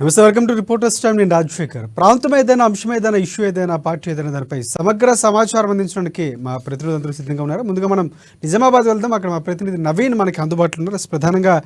నమస్తే, welcome to reporters time. నేను రాజశేఖర్. ప్రాంతం ఏదైనా, అంశం ఏదైనా, ఇష్యూ ఏదైనా, పార్టీ ఏదైనా దానిపై సమగ్ర సమాచారం అందించడానికి మా ప్రతినిధులందరూ సిద్ధంగా ఉన్నారు. ముందుగా మనం నిజామాబాద్ వెళ్దాం. అక్కడ మా ప్రతినిధి నవీన్ మనకి అందుబాటులో ఉన్నారు. ప్రధానంగా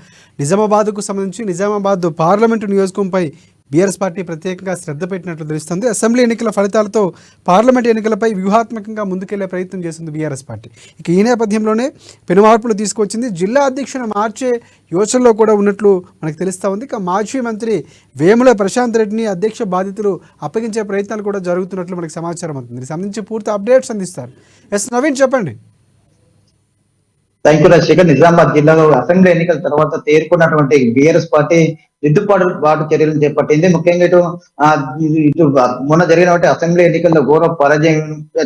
నిజామాబాద్కు సంబంధించి నిజామాబాద్ పార్లమెంటు నియోజకవర్గంపై బీఆర్ఎస్ పార్టీ ప్రత్యేకంగా శ్రద్ధ పెట్టినట్లు తెలుస్తుంది. అసెంబ్లీ ఎన్నికల ఫలితాలతో పార్లమెంట్ ఎన్నికలపై వ్యూహాత్మకంగా ముందుకెళ్లే ప్రయత్నం చేస్తుంది బీఆర్ఎస్ పార్టీ. ఇక ఈ నేపథ్యంలోనే పెను మార్పులు తీసుకొచ్చింది. జిల్లా అధ్యక్షుని మార్చే యోచనలో కూడా ఉన్నట్లు మనకు తెలుస్తూ ఉంది. ఇక మాజీ మంత్రి వేముల ప్రశాంత్ రెడ్డిని అధ్యక్ష బాధ్యతలు అప్పగించే ప్రయత్నాలు కూడా జరుగుతున్నట్లు మనకు సమాచారం అవుతుంది. దీనికి సంబంధించి పూర్తి అప్డేట్స్ అందిస్తారు. ఎస్ నవీన్, చెప్పండి. Thank you Rajasekhar. నిజామాబాద్ జిల్లాలో అసెంబ్లీ ఎన్నికల తర్వాత తేరుకున్నటువంటి బీఆర్ఎస్ పార్టీ దిద్దుబాటు చర్యలను చేపట్టింది. ముఖ్యంగా ఇటు మొన్న జరిగినటువంటి అసెంబ్లీ ఎన్నికల్లో ఘోర పరాజయం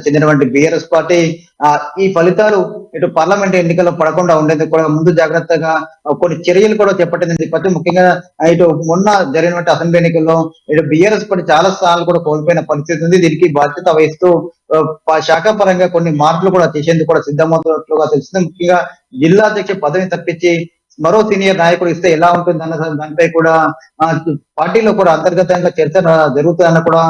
చెందినటువంటి బీఆర్ఎస్ పార్టీ ఈ ఫలితాలు ఇటు పార్లమెంట్ ఎన్నికల్లో పడకుండా ఉండేందుకు కూడా ముందు జాగ్రత్తగా కొన్ని చర్యలు కూడా చేపట్టింది. ముఖ్యంగా ఇటు మొన్న జరిగినటువంటి అసెంబ్లీ ఎన్నికల్లో ఇటు బీఆర్ఎస్ పార్టీ చాలా స్థానాలు కూడా కోల్పోయిన పరిస్థితి ఉంది. దీనికి బాధ్యత వహిస్తూ శాఖ పరంగా కొన్ని మార్పులు కూడా చేసేందుకు కూడా సిద్ధమవుతున్నట్లుగా తెలుస్తుంది. ముఖ్యంగా జిల్లా అధ్యక్ష పదవిని తప్పించి మరో సీనియర్ నాయకుడు ఇస్తే ఎలా ఉంటుంది అన్న దానిపై కూడా పార్టీలో కూడా అంతర్గతంగా చర్చ జరుగుతుందన్న కూడా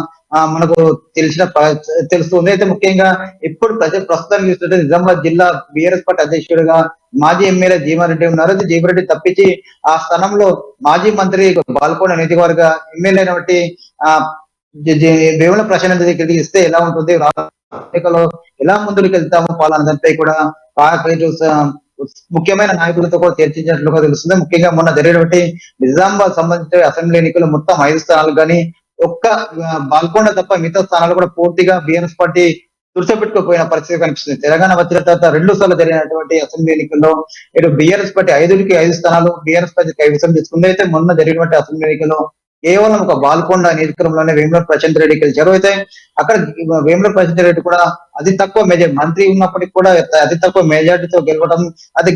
మనకు తెలుస్తుంది. అయితే ముఖ్యంగా ఇప్పుడు ప్రస్తుతానికి చూస్తుంటే నిజామాబాద్ జిల్లా బీఆర్ఎస్ పార్టీ అధ్యక్షుడిగా మాజీ ఎమ్మెల్యే జీవారెడ్డి ఉన్నారు. జీవారెడ్డి తప్పించి ఆ స్థానంలో మాజీ మంత్రి బాల్కొండ నియోజకవర్గ ఎమ్మెల్యే అయినటువంటి వేముల ప్రశాంత్ దగ్గరికి ఇస్తే ఎలా ఉంటుంది, ఎన్నికల్లో ఎలా ముందుకు వెళ్తాము పాలన దానిపై కూడా ముఖ్యమైన నాయకులతో కూడా చర్చించినట్లుగా తెలుస్తుంది. ముఖ్యంగా మొన్న జరిగినటువంటి నిజామాబాద్ సంబంధించిన అసెంబ్లీ ఎన్నికలు మొత్తం 5 స్థానాలు కానీ ఒక్క బాల్కొండ తప్ప మిగతా స్థానాలు కూడా పూర్తిగా బీఆర్ఎస్ పార్టీ తుడిచిపెట్టుకుపోయిన పరిస్థితి కనిపిస్తుంది. తెలంగాణ వచ్చిన తర్వాత 2 సార్లు జరిగినటువంటి అసెంబ్లీ ఎన్నికల్లో ఇటు బీఆర్ఎస్ పార్టీ 5కి 5 స్థానాలు బీఆర్ఎస్ పార్టీ కైవసం చేసుకుంది. అయితే మొన్న జరిగినటువంటి అసెంబ్లీ ఎన్నికల్లో కేవలం ఒక బాల్కొండ నియోజకవర్గంలోనే వేముల ప్రశాంత్ రెడ్డి గెలిచారు. అయితే అక్కడ వేముల ప్రశాంత్ రెడ్డి కూడా అతి తక్కువ మంత్రి ఉన్నప్పటికీ కూడా అతి తక్కువ మెజార్టీతో గెలవడం, అది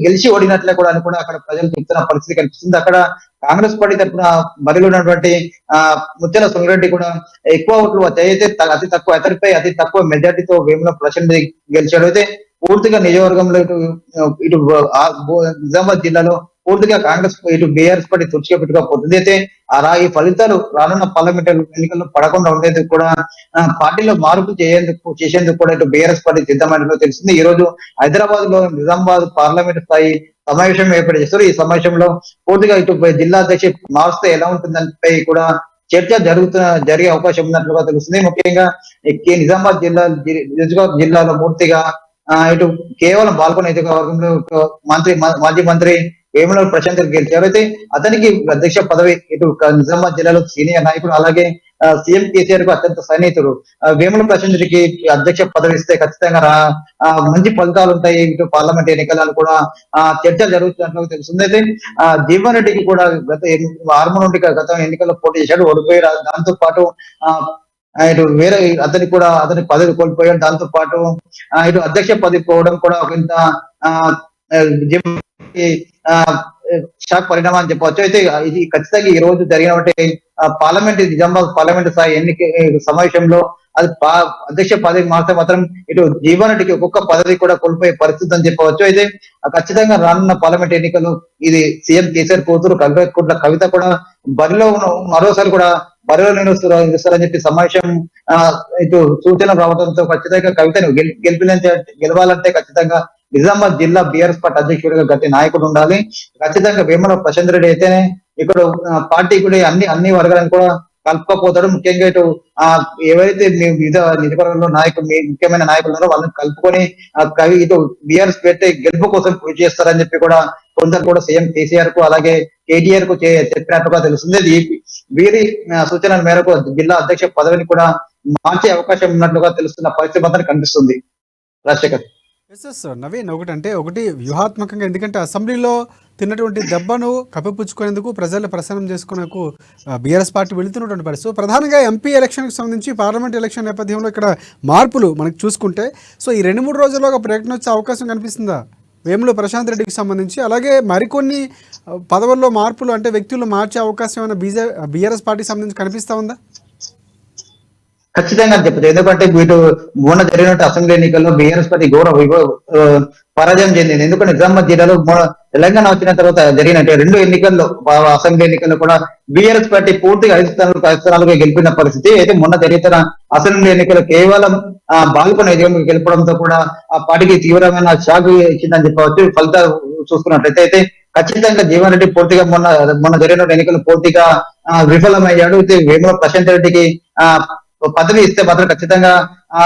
గెలిచి ఓడినట్లే కూడా అని కూడా అక్కడ ప్రజలు చెప్తున్న పరిస్థితి కనిపిస్తుంది. అక్కడ కాంగ్రెస్ పార్టీ తరఫున బరిలో ఉన్నటువంటి ముత్యాల సుంగిరెడ్డి కూడా ఎక్కువ ఓట్లు అయితే అతి తక్కువ మెజార్టీతో వేముల ప్రశాంత్ రెడ్డి గెలిచాడు. అయితే పూర్తిగా నియోజకవర్గంలో ఇటు నిజామాబాద్ జిల్లాలో పూర్తిగా కాంగ్రెస్ ఇటు బీఆర్ఎస్ పార్టీ తుడిచిపెట్టుకోపోతుంది. అయితే ఈ ఫలితాలు రానున్న పార్లమెంట్ ఎన్నికల్లో పడకుండా ఉండేందుకు కూడా పార్టీలో మార్పు చేసేందుకు కూడా ఇటు బీఆర్ఎస్ పార్టీ సిద్ధమైనట్లు తెలిసింది. ఈ రోజు హైదరాబాద్ లో నిజామాబాద్ పార్లమెంట్ స్థాయి సమావేశం ఏర్పాటు చేస్తారు. ఈ సమావేశంలో పూర్తిగా ఇటు జిల్లా అధ్యక్ష మారుస్తే ఎలా ఉంటుందంపై కూడా చర్చ జరిగే అవకాశం ఉన్నట్లుగా తెలుస్తుంది. ముఖ్యంగా నిజామాబాద్ జిల్లాలో పూర్తిగా ఇటు కేవలం బాల్కొండ నియోజకవర్గంలో మాజీ మంత్రి వేముల ప్రశాంత్ గెలిచారు. అయితే అతనికి అధ్యక్ష పదవి ఇటు నిజామాబాద్ జిల్లాలో సీనియర్ నాయకుడు, అలాగే సీఎం కేసీఆర్ కు అత్యంత సన్నిహితుడు వేముల ప్రశాంత్ రెడ్డికి అధ్యక్ష పదవి ఇస్తే ఖచ్చితంగా మంచి ఫలితాలు ఉంటాయి ఇటు పార్లమెంట్ ఎన్నికలను కూడా చర్చ జరుగుతున్నట్లు తెలుస్తుంది. అయితే జీవన్ రెడ్డికి కూడా ఆర్మూర్ నుండి గత ఎన్నికల్లో పోటీ చేశాడు, ఓడిపోయారు. దాంతో పాటు ఇటు వేరే అతని పదవి కోల్పోయాడు. దాంతో పాటు ఇటు అధ్యక్ష పదవి పోవడం కూడా ఒకంత షాక్ పరిణామం అని చెప్పవచ్చు. అయితే ఇది ఖచ్చితంగా ఈ రోజు జరిగినటువంటి నిజామాబాద్ పార్లమెంట్ స్థాయి ఎన్నిక సమావేశంలో అది అధ్యక్ష పదవి మాత్రం మాత్రం ఇటు జీవన్ రెడ్డికి ఒక్కొక్క పదవి కూడా కోల్పోయే పరిస్థితి అని చెప్పవచ్చు. అయితే ఖచ్చితంగా రానున్న పార్లమెంట్ ఎన్నికలు ఇది సీఎం కేసీఆర్ కూతురు కవిత కూడా బరిలో మరోసారి కూడా బరిలో నిలుస్తారని చెప్పి సమావేశం ఇటు సూచనలు రావడంతో ఖచ్చితంగా కవితను గెలవాలంటే ఖచ్చితంగా నిజామాబాద్ జిల్లా బీఆర్ఎస్ పార్టీ అధ్యక్షుడిగా గట్టి నాయకుడు ఉండాలి. ఖచ్చితంగా వేముల ప్రశాంత్ రెడ్డి అయితేనే ఇక్కడ పార్టీ కూడా అన్ని వర్గాలను కూడా కలుపుకోపోతాడు. ముఖ్యంగా ఇటు ఎవరైతే వివిధ నియోజకవర్గంలో ముఖ్యమైన నాయకులు ఉన్నారో వాళ్ళని కలుపుకొని ఇటు బీఆర్ఎస్ పెట్టే గెలుపు కోసం కృషి చేస్తారని చెప్పి కూడా కొందరు కూడా సీఎం కేసీఆర్ కు అలాగే కేటీఆర్ కు చెప్పినట్టుగా తెలుస్తుంది. వీరి సూచనల మేరకు జిల్లా అధ్యక్ష పదవిని కూడా మార్చే అవకాశం ఉన్నట్లుగా తెలుస్తున్న పరిస్థితి మాత్రం కనిపిస్తుంది. రాజశేఖర్. ఎస్ నవీన్, ఒకటి వ్యూహాత్మకంగా, ఎందుకంటే అసెంబ్లీలో తిన్నటువంటి దెబ్బను కప్పిపుచ్చుకునేందుకు, ప్రజలు ప్రసన్నం చేసుకునేందుకు బీఆర్ఎస్ పార్టీ వెళుతున్నటువంటి పరిస్థితి. ప్రధానంగా ఎంపీ ఎలక్షన్కి సంబంధించి పార్లమెంట్ ఎలక్షన్ నేపథ్యంలో ఇక్కడ మార్పులు మనకు చూసుకుంటే ఈ 2-3 రోజుల్లో ఒక ప్రకటన వచ్చే అవకాశం కనిపిస్తుందా వేముల ప్రశాంత్ రెడ్డికి సంబంధించి? అలాగే మరికొన్ని పదవుల్లో మార్పులు, అంటే వ్యక్తులు మార్చే అవకాశం ఏమైనా బీఆర్ఎస్ పార్టీకి సంబంధించి కనిపిస్తా ఉందా? ఖచ్చితంగా అని చెప్పచ్చు. ఎందుకంటే వీటి మొన్న జరిగినట్టు అసెంబ్లీ ఎన్నికల్లో బీఆర్ఎస్ పార్టీ ఆ, పరాజయం చెందింది. ఎందుకంటే నిజామాబాద్ జిల్లాలో తెలంగాణ వచ్చిన తర్వాత జరిగినట్టు రెండు ఎన్నికల్లో అసెంబ్లీ ఎన్నికల్లో కూడా బీఆర్ఎస్ పార్టీ పూర్తిగా 5 స్థానాలుగా గెలిపిన పరిస్థితి అయితే మొన్న జరిగిన అసెంబ్లీ ఎన్నికలు కేవలం బాల్కొన గెలపడంతో కూడా ఆ పార్టీకి తీవ్రమైన షాక్ ఇచ్చిందని చెప్పవచ్చు. ఫలితాలు చూసుకున్నట్లయితే అయితే ఖచ్చితంగా జీవన్ రెడ్డి పూర్తిగా మొన్న మొన్న జరిగిన ఎన్నికలు పూర్తిగా విఫలమయ్యాడు. అయితే వేముల ప్రశాంత్ రెడ్డికి ఆ పదవి ఇస్తే మాత్రం ఖచ్చితంగా ఆ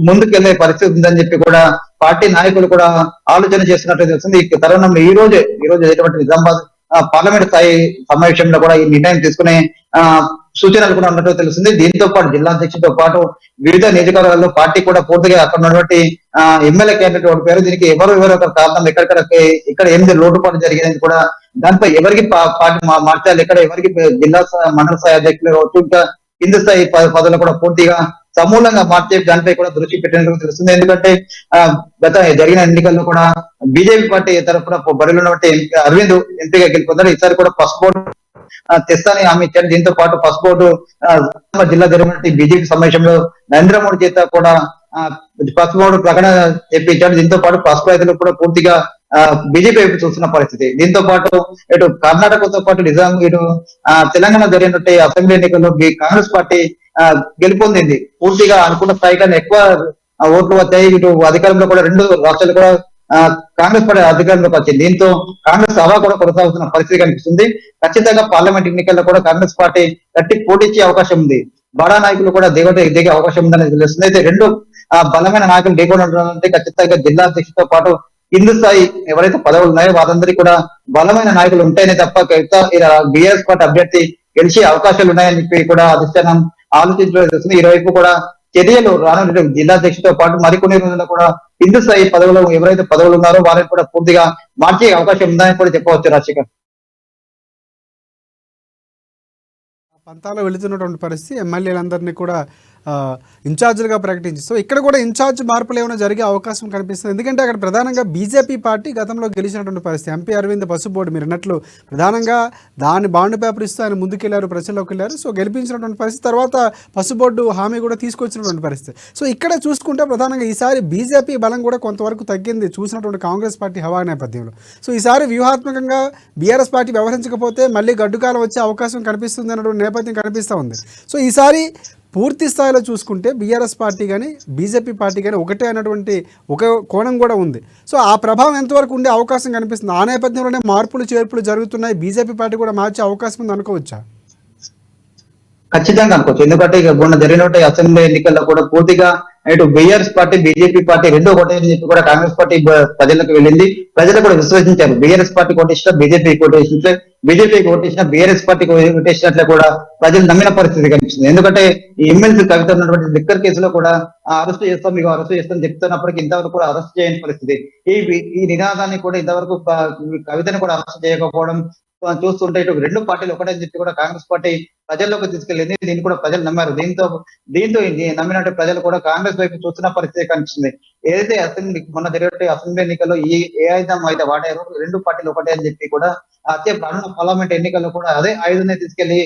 ముందుకెళ్లే పరిస్థితి ఉందని చెప్పి కూడా పార్టీ నాయకులు కూడా ఆలోచన చేస్తున్నట్టు తెలుస్తుంది. ఈ తరుణంలో ఈ రోజు జరిగినటువంటి నిజామాబాద్ పార్లమెంట్ స్థాయి సమావేశంలో కూడా ఈ నిర్ణయం తీసుకునే ఆ సూచనలు కూడా ఉన్నట్టు తెలుస్తుంది. దీంతో పాటు జిల్లా అధ్యక్షుడితో పాటు వివిధ నియోజకవర్గాల్లో పార్టీ కూడా పూర్తిగా అక్కడ ఉన్నటువంటి ఎమ్మెల్యే క్యాండిడేట్ పేరు దీనికి ఎవరు ఒక కారణం ఇక్కడ ఏమి లోటుపాటు జరిగిందని కూడా దానిపై ఎవరికి పార్టీ మార్చాలి, ఇక్కడ ఎవరికి జిల్లా మండల స్థాయి అధ్యక్షులు కావచ్చు, ఇంకా కింద స్థాయి పదవులు కూడా పూర్తిగా సమూలంగా మార్చే దానిపై కూడా దృష్టి పెట్టినట్టు తెలుస్తుంది. ఎందుకంటే గత జరిగిన ఎన్నికల్లో కూడా బీజేపీ పార్టీ తరఫున బరిలో ఉన్నటువంటి అరవింద్ ఎంపీగా గెలుపొందారు. ఈసారి కూడా ఫస్ట్ బోర్డు తెస్తానని హామీ ఇచ్చారు. దీంతో పాటు ఫస్ట్ బోర్డు జిల్లా జరిగినటువంటి బీజేపీ సమావేశంలో నరేంద్ర మోడీ చేత కూడా ఫస్ట్ బోర్డు ప్రకటన తెప్పించాడు. దీంతో పాటు ఫస్ట్ రైతులు కూడా పూర్తిగా బీజేపీ వైపు చూస్తున్న పరిస్థితి. దీంతో పాటు ఇటు కర్ణాటకతో పాటు ఇటు తెలంగాణ జరిగినట్టు అసెంబ్లీ ఎన్నికల్లో కాంగ్రెస్ పార్టీ గెలుపొందింది. పూర్తిగా అనుకున్న స్థాయి కన్నా ఎక్కువ ఓట్లు వచ్చాయి. ఇటు అధికారంలో కూడా రెండు రాష్ట్రాలు కూడా కాంగ్రెస్ పార్టీ అధికారంలోకి వచ్చింది. దీంతో కాంగ్రెస్ హవా కూడా కొనసాగుతున్న పరిస్థితి కనిపిస్తుంది. ఖచ్చితంగా పార్లమెంట్ ఎన్నికల్లో కూడా కాంగ్రెస్ పార్టీ గట్టి పోటీచ్చే అవకాశం ఉంది. బడా నాయకులు కూడా దిగే అవకాశం ఉందని తెలుస్తుంది. అయితే రెండు బలమైన నాయకులు ఢీకొనంటే ఖచ్చితంగా జిల్లా అధ్యక్షుడితో పాటు కింది స్థాయి ఎవరైతే పదవులు ఉన్నాయో వారందరికీ కూడా బలమైన నాయకులు ఉంటాయని తప్ప బీఆర్ఎస్ పార్టీ అభ్యర్థి గెలిచే అవకాశాలు ఉన్నాయని చెప్పి కూడా అధిష్టానం ఆలోచించడం తెలుస్తుంది. ఈ వైపు కూడా చర్యలు రానున్న జిల్లా అధ్యక్షుడితో పాటు మరికొన్ని రోజుల్లో కూడా కింది స్థాయి పదవులు ఎవరైతే పదవులు ఉన్నారో వారిని కూడా పూర్తిగా మార్చే అవకాశం ఉందని కూడా చెప్పవచ్చు. రాజశేఖర్ పంతాలో వెళుతున్నటువంటి పరిస్థితి, ఎమ్మెల్యేలందరినీ కూడా ఇన్ఛార్జీలుగా ప్రకటించి, సో ఇక్కడ కూడా ఇన్ఛార్జ్ మార్పులు ఏమైనా జరిగే అవకాశం కనిపిస్తుంది. ఎందుకంటే అక్కడ ప్రధానంగా బీజేపీ పార్టీ గతంలో గెలిచినటువంటి పరిస్థితి. ఎంపీ అరవింద్ పసుబోర్డు మీరు అన్నట్లు ప్రధానంగా దాన్ని బాండ్ పేపర్ ఇస్తూ ఆయన ముందుకెళ్లారు, ప్రజల్లోకి వెళ్ళారు. సో గెలిపించినటువంటి పరిస్థితి, తర్వాత పసుబోర్డు హామీ కూడా తీసుకొచ్చినటువంటి పరిస్థితి. సో ఇక్కడ చూసుకుంటే ప్రధానంగా ఈసారి బీజేపీ బలం కూడా కొంతవరకు తగ్గింది చూసినటువంటి కాంగ్రెస్ పార్టీ హవా నేపథ్యంలో. సో ఈసారి వ్యూహాత్మకంగా బీఆర్ఎస్ పార్టీ వ్యవహరించకపోతే మళ్ళీ గడ్డుకాలం వచ్చే అవకాశం కనిపిస్తుంది అన్నటువంటి నేపథ్యం కనిపిస్తూ ఉంది. సో ఈసారి పూర్తి స్థాయిలో చూసుకుంటే బీఆర్ఎస్ పార్టీ కానీ బీజేపీ పార్టీ కానీ ఒకటే అన్నటువంటి ఒక కోణం కూడా ఉంది. సో ఆ ప్రభావం ఎంతవరకు ఉండే అవకాశం కనిపిస్తుంది? ఆ నేపథ్యంలోనే మార్పులు చేర్పులు జరుగుతున్నాయి, బీజేపీ పార్టీ కూడా మార్చే అవకాశం ఉంది అనుకోవచ్చా? ఖచ్చితంగా అనుకోవచ్చు. ఎందుకంటే ఇక మొన్న జరిగినట్టు అసెంబ్లీ ఎన్నికల్లో కూడా పూర్తిగా ఇటు బీఆర్ఎస్ పార్టీ బీజేపీ పార్టీ రెండు ఒకటే అని చెప్పి కూడా కాంగ్రెస్ పార్టీ ప్రజలకు వెళ్ళింది. ప్రజలు కూడా విశ్వసించారు. బీఆర్ఎస్ పార్టీ కోటేసిన బీజేపీ కోటేసినట్లే, బీజేపీకి ఓటేసిన బీఆర్ఎస్ పార్టీకి ఓటేసినట్లే కూడా ప్రజలు నమ్మిన పరిస్థితి కనిపిస్తుంది. ఎందుకంటే ఈ ఎమ్మెల్సీ కవిత ఉన్నటువంటి లిక్కర్ కేసులో కూడా అరెస్ట్ చేస్తాం, మీకు అరెస్ట్ చేస్తాం చెప్తున్నప్పటికీ ఇంతవరకు కూడా అరెస్ట్ చేయని పరిస్థితి. ఈ నినాదాన్ని కూడా ఇంతవరకు కవితను కూడా అరెస్ట్ చేయకపోవడం చూస్తుంటే ఇటు రెండు పార్టీలు ఒకటే అని చెప్పి కూడా కాంగ్రెస్ పార్టీ ప్రజల్లోకి తీసుకెళ్లింది. దీన్ని కూడా ప్రజలు నమ్మారు. దీంతో నమ్మినట్టు ప్రజలు కూడా కాంగ్రెస్ వైపు చూస్తున్న పరిస్థితి కనిపిస్తుంది. ఏదైతే మొన్న జరిగే అసెంబ్లీ ఎన్నికల్లో ఏ ఆయుధం అయితే వాడారో రెండు పార్టీలు ఒకటే అని చెప్పి కూడా రానున్న పార్లమెంట్ ఎన్నికల్లో కూడా అదే ఆయుధాన్ని తీసుకెళ్లి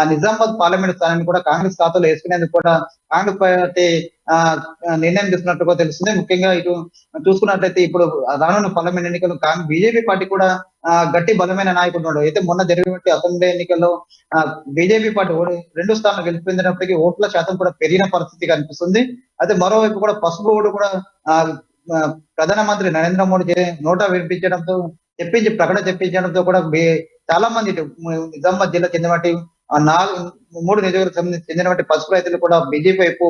నిజామాబాద్ పార్లమెంట్ స్థానాన్ని కూడా కాంగ్రెస్ ఖాతాలో వేసుకునేందుకు కూడా కాంగ్రెస్ పార్టీ నిర్ణయం తీసుకున్నట్టుగా తెలుస్తుంది. ముఖ్యంగా ఇటు చూసుకున్నట్లయితే ఇప్పుడు రానున్న పార్లమెంట్ ఎన్నికల్లో బీజేపీ పార్టీ కూడా గట్టి బలమైన నాయకుడు ఉన్నాడు. అయితే మొన్న జరిగినట్టు అసెంబ్లీ ఎన్నికల్లో బీజేపీ పార్టీ 2 స్థానాలు గెలిపించినప్పటికీ ఓట్ల శాతం కూడా పెరిగిన పరిస్థితి కనిపిస్తుంది. అయితే మరోవైపు కూడా పసుపు ఓటు కూడా ప్రధానమంత్రి నరేంద్ర మోడీ నోటా వినిపించడంతో ప్రకటన చెప్పించడంతో కూడా చాలా మంది నిజామాబాద్ జిల్లా చెందినటువంటి 3 నియోజకవర్గాలకు చెందినటువంటి పసుపు రైతులు కూడా బీజేపీ వైపు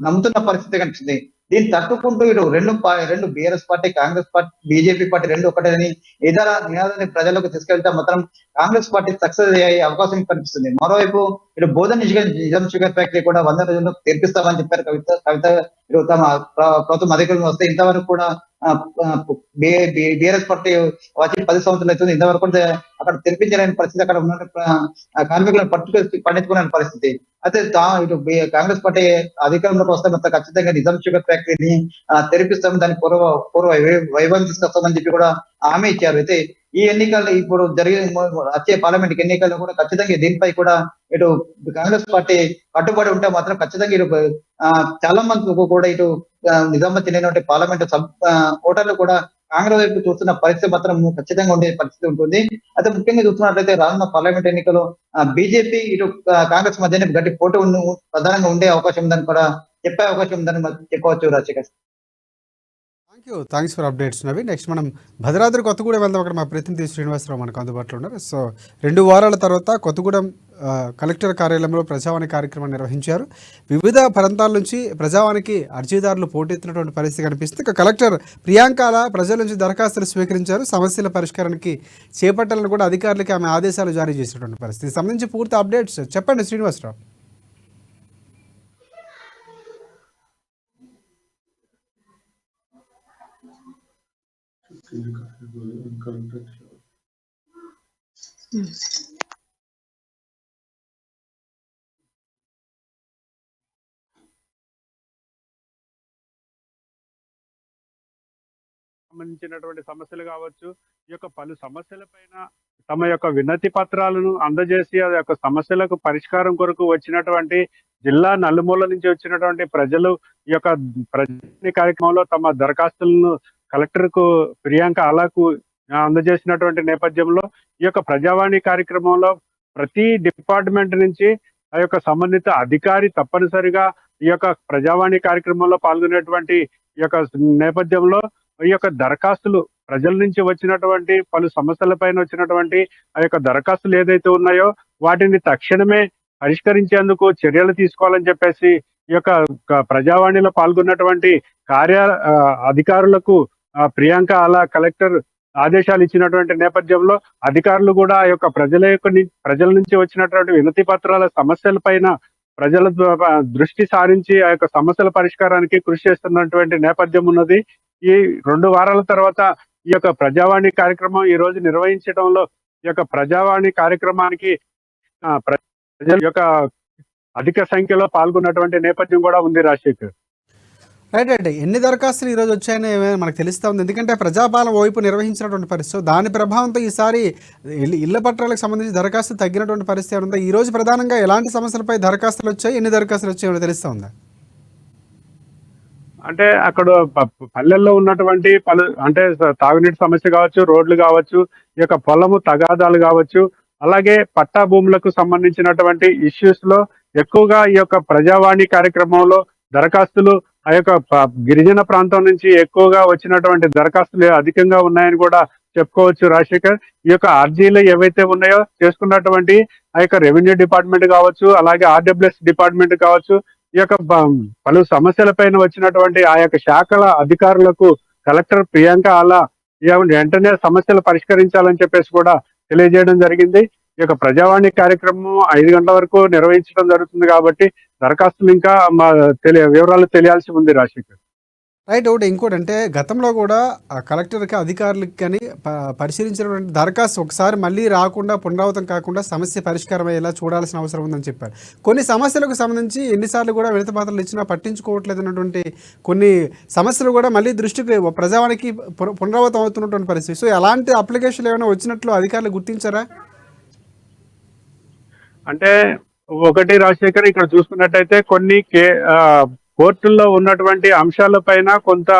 నమ్ముతున్న పరిస్థితి కనిపిస్తుంది. దీన్ని తట్టుకుంటూ ఇటు రెండు BRS party Congress party BJP party రెండు ఒకటేని ఇతర నినాదాన్ని ప్రజలకు తీసుకెళ్తే మాత్రం కాంగ్రెస్ పార్టీ సక్సెస్ అయ్యే అవకాశం కనిపిస్తుంది. మరోవైపు ఇటు బోధన్ నిజాం షుగర్ ఫ్యాక్టరీ కూడా 100 రోజుల్లో తెరిపిస్తామని చెప్పారు కవిత ఇటు తమ ప్రభుత్వం అధికారులు వస్తే ఇంతవరకు కూడా బీఆర్ఎస్ పార్టీ వచ్చి 10 సంవత్సరాలు అవుతుంది. ఇంతవరకు అక్కడ తెరిపించలేని పరిస్థితి, అక్కడ ఉన్న కార్మికులను పండించుకునే పరిస్థితి. అయితే ఇటు కాంగ్రెస్ పార్టీ అధికారంలోకి వస్తే మొత్తం ఖచ్చితంగా నిజాం షుగర్ ఫ్యాక్టరీని తెరిపిస్తామని దాని పూర్వ వైభవం తీసుకొస్తామని చెప్పి కూడా హామీ ఇచ్చారు. అయితే ఈ ఎన్నికల్లో ఇప్పుడు వచ్చే పార్లమెంట్ ఎన్నికల్లో కూడా ఖచ్చితంగా దీనిపై కూడా ఇటు కాంగ్రెస్ పార్టీ కట్టుబడి ఉంటే మాత్రం ఖచ్చితంగా ఇటు చాలా మంది కూడా ఇటు నిజామాబాద్ చెందిన పార్లమెంట్ ఓటర్లు కూడా కాంగ్రెస్ వైపు చూస్తున్న పరిస్థితి మాత్రం ఖచ్చితంగా ఉండే పరిస్థితి ఉంటుంది. అయితే ముఖ్యంగా చూస్తున్నట్లయితే రానున్న పార్లమెంట్ ఎన్నికల్లో బీజేపీ ఇటు కాంగ్రెస్ మధ్యనే గట్టి పోటీ ప్రధానంగా ఉండే అవకాశం ఉందని కూడా చెప్పే అవకాశం ఉందని చెప్పవచ్చు Rajasekhar. Thanks for updates Naveen. Next మనం భద్రాద్రి కొత్తగూడెం వెళ్దాం. అక్కడ మా ప్రతినిధి శ్రీనివాసరావు మనకు అందుబాటులో ఉన్నారు. సో 2 వారాల తర్వాత కొత్తగూడెం కలెక్టర్ కార్యాలయంలో ప్రజావాణి కార్యక్రమం నిర్వహించారు. వివిధ ప్రాంతాల నుంచి ప్రజావానికి అర్జీదారులు పోటెత్తినటువంటి పరిస్థితి కనిపిస్తుంది. ఇక కలెక్టర్ ప్రియాంకాల ప్రజల నుంచి దరఖాస్తులు స్వీకరించారు. సమస్యల పరిష్కారానికి చేపట్టాలని కూడా అధికారులకి ఆమె ఆదేశాలు జారీ చేసినటువంటి పరిస్థితి. సంబంధించి పూర్తి అప్డేట్స్ చెప్పండి శ్రీనివాసరావు. సంబంధించినటువంటి సమస్యలు కావచ్చు, ఈ యొక్క పలు సమస్యల పైన తమ యొక్క వినతి పత్రాలను అందజేసి ఆ యొక్క సమస్యలకు పరిష్కారం కొరకు వచ్చినటువంటి జిల్లా నలుమూల నుంచి వచ్చినటువంటి ప్రజలు ఈ యొక్క ప్రజావాణి కార్యక్రమంలో తమ దరఖాస్తులను కలెక్టర్ కు ప్రియాంక అలాకు అందజేసినటువంటి నేపథ్యంలో ఈ యొక్క ప్రజావాణి కార్యక్రమంలో ప్రతి డిపార్ట్మెంట్ నుంచి ఆ యొక్క సంబంధిత అధికారి తప్పనిసరిగా ఈ యొక్క ప్రజావాణి కార్యక్రమంలో పాల్గొనేటువంటి ఈ యొక్క నేపథ్యంలో ఈ యొక్క దరఖాస్తులు ప్రజల నుంచి వచ్చినటువంటి పలు సమస్యల పైన వచ్చినటువంటి ఆ యొక్క దరఖాస్తులు ఏదైతే ఉన్నాయో వాటిని తక్షణమే పరిష్కరించేందుకు చర్యలు తీసుకోవాలని చెప్పేసి ఈ యొక్క ప్రజావాణిలో పాల్గొన్నటువంటి అధికారులకు ప్రియాంక అలా కలెక్టర్ ఆదేశాలు ఇచ్చినటువంటి నేపథ్యంలో అధికారులు కూడా ఆ యొక్క ప్రజల నుంచి వచ్చినటువంటి వినతి పత్రాల సమస్యల పైన ప్రజల దృష్టి సారించి ఆ యొక్క సమస్యల పరిష్కారానికి కృషి చేస్తున్నటువంటి నేపథ్యం ఉన్నది. ఈ 2 వారాల తర్వాత ఈ యొక్క ప్రజావాణి కార్యక్రమం ఈ రోజు నిర్వహించడంలో ఈ యొక్క ప్రజావాణి కార్యక్రమానికి ప్రజల యొక్క అధిక సంఖ్యలో పాల్గొన్నటువంటి నేపథ్యం కూడా ఉంది రాజశేఖర్. రైట్. ఎన్ని దరఖాస్తులు ఈరోజు వచ్చాయని మనకు తెలుస్తూ ఉంది. ఎందుకంటే ప్రజాపాలన వైపు నిర్వహించినటువంటి పరిస్థితి దాని ప్రభావంతో ఈసారి ఇళ్ల పట్టాలకు సంబంధించి దరఖాస్తులు తగ్గినటువంటి పరిస్థితి ఉందా? ఈ రోజు ప్రధానంగా ఎలాంటి సమస్యలపై దరఖాస్తులు వచ్చాయి, ఎన్ని దరఖాస్తులు వచ్చాయో తెలుస్తూ ఉందా? అంటే అక్కడ పల్లెల్లో ఉన్నటువంటి అంటే తాగునీటి సమస్య కావచ్చు, రోడ్లు కావచ్చు, ఈ యొక్క పొలము తగాదాలు కావచ్చు, అలాగే పట్టా భూములకు సంబంధించినటువంటి ఇష్యూస్ లో ఎక్కువగా ఈ యొక్క ప్రజావాణి కార్యక్రమంలో దరఖాస్తులు ఆ యొక్క గిరిజన ప్రాంతం నుంచి ఎక్కువగా వచ్చినటువంటి దరఖాస్తులు అధికంగా ఉన్నాయని కూడా చెప్పుకోవచ్చు రాజశేఖర్. ఈ యొక్క అర్జీలు ఏవైతే ఉన్నాయో చేసుకున్నటువంటి ఆ యొక్క రెవెన్యూ డిపార్ట్మెంట్ కావచ్చు, అలాగే ఆర్డబ్ల్యూఎస్ డిపార్ట్మెంట్ కావచ్చు, ఈ యొక్క పలు సమస్యల పైన వచ్చినటువంటి ఆ యొక్క శాఖల అధికారులకు కలెక్టర్ ప్రియాంక అలా వెంటనే సమస్యలు పరిష్కరించాలని చెప్పేసి కూడా తెలియజేయడం జరిగింది. ఈ యొక్క ప్రజావాణి కార్యక్రమం 5 గంటల వరకు నిర్వహించడం జరుగుతుంది కాబట్టి దరఖాస్తులు ఇంకా వివరాలు తెలియాల్సి ఉంది రాజశేఖర్. రైట్. ఇంకోటి అంటే గతంలో కూడా కలెక్టర్కి అధికారులకి కానీ పరిశీలించినటువంటి దరఖాస్తు ఒకసారి మళ్ళీ రాకుండా పునరావృతం కాకుండా సమస్య పరిష్కారం అయ్యేలా చూడాల్సిన అవసరం ఉందని చెప్పారు. కొన్ని సమస్యలకు సంబంధించి ఎన్నిసార్లు కూడా వినతి పత్రాలు ఇచ్చినా పట్టించుకోవట్లేదు అన్నటువంటి కొన్ని సమస్యలు కూడా మళ్ళీ దృష్టికి ప్రజావానికి పునరావృతం అవుతున్నటువంటి పరిస్థితి. సో ఎలాంటి అప్లికేషన్లు ఏమైనా వచ్చినట్లు అధికారులు గుర్తించారా? అంటే ఒకటి రాజశేఖర్, ఇక్కడ చూసుకున్నట్టయితే కొన్ని కోర్టుల్లో ఉన్నటువంటి అంశాల పైన కొంత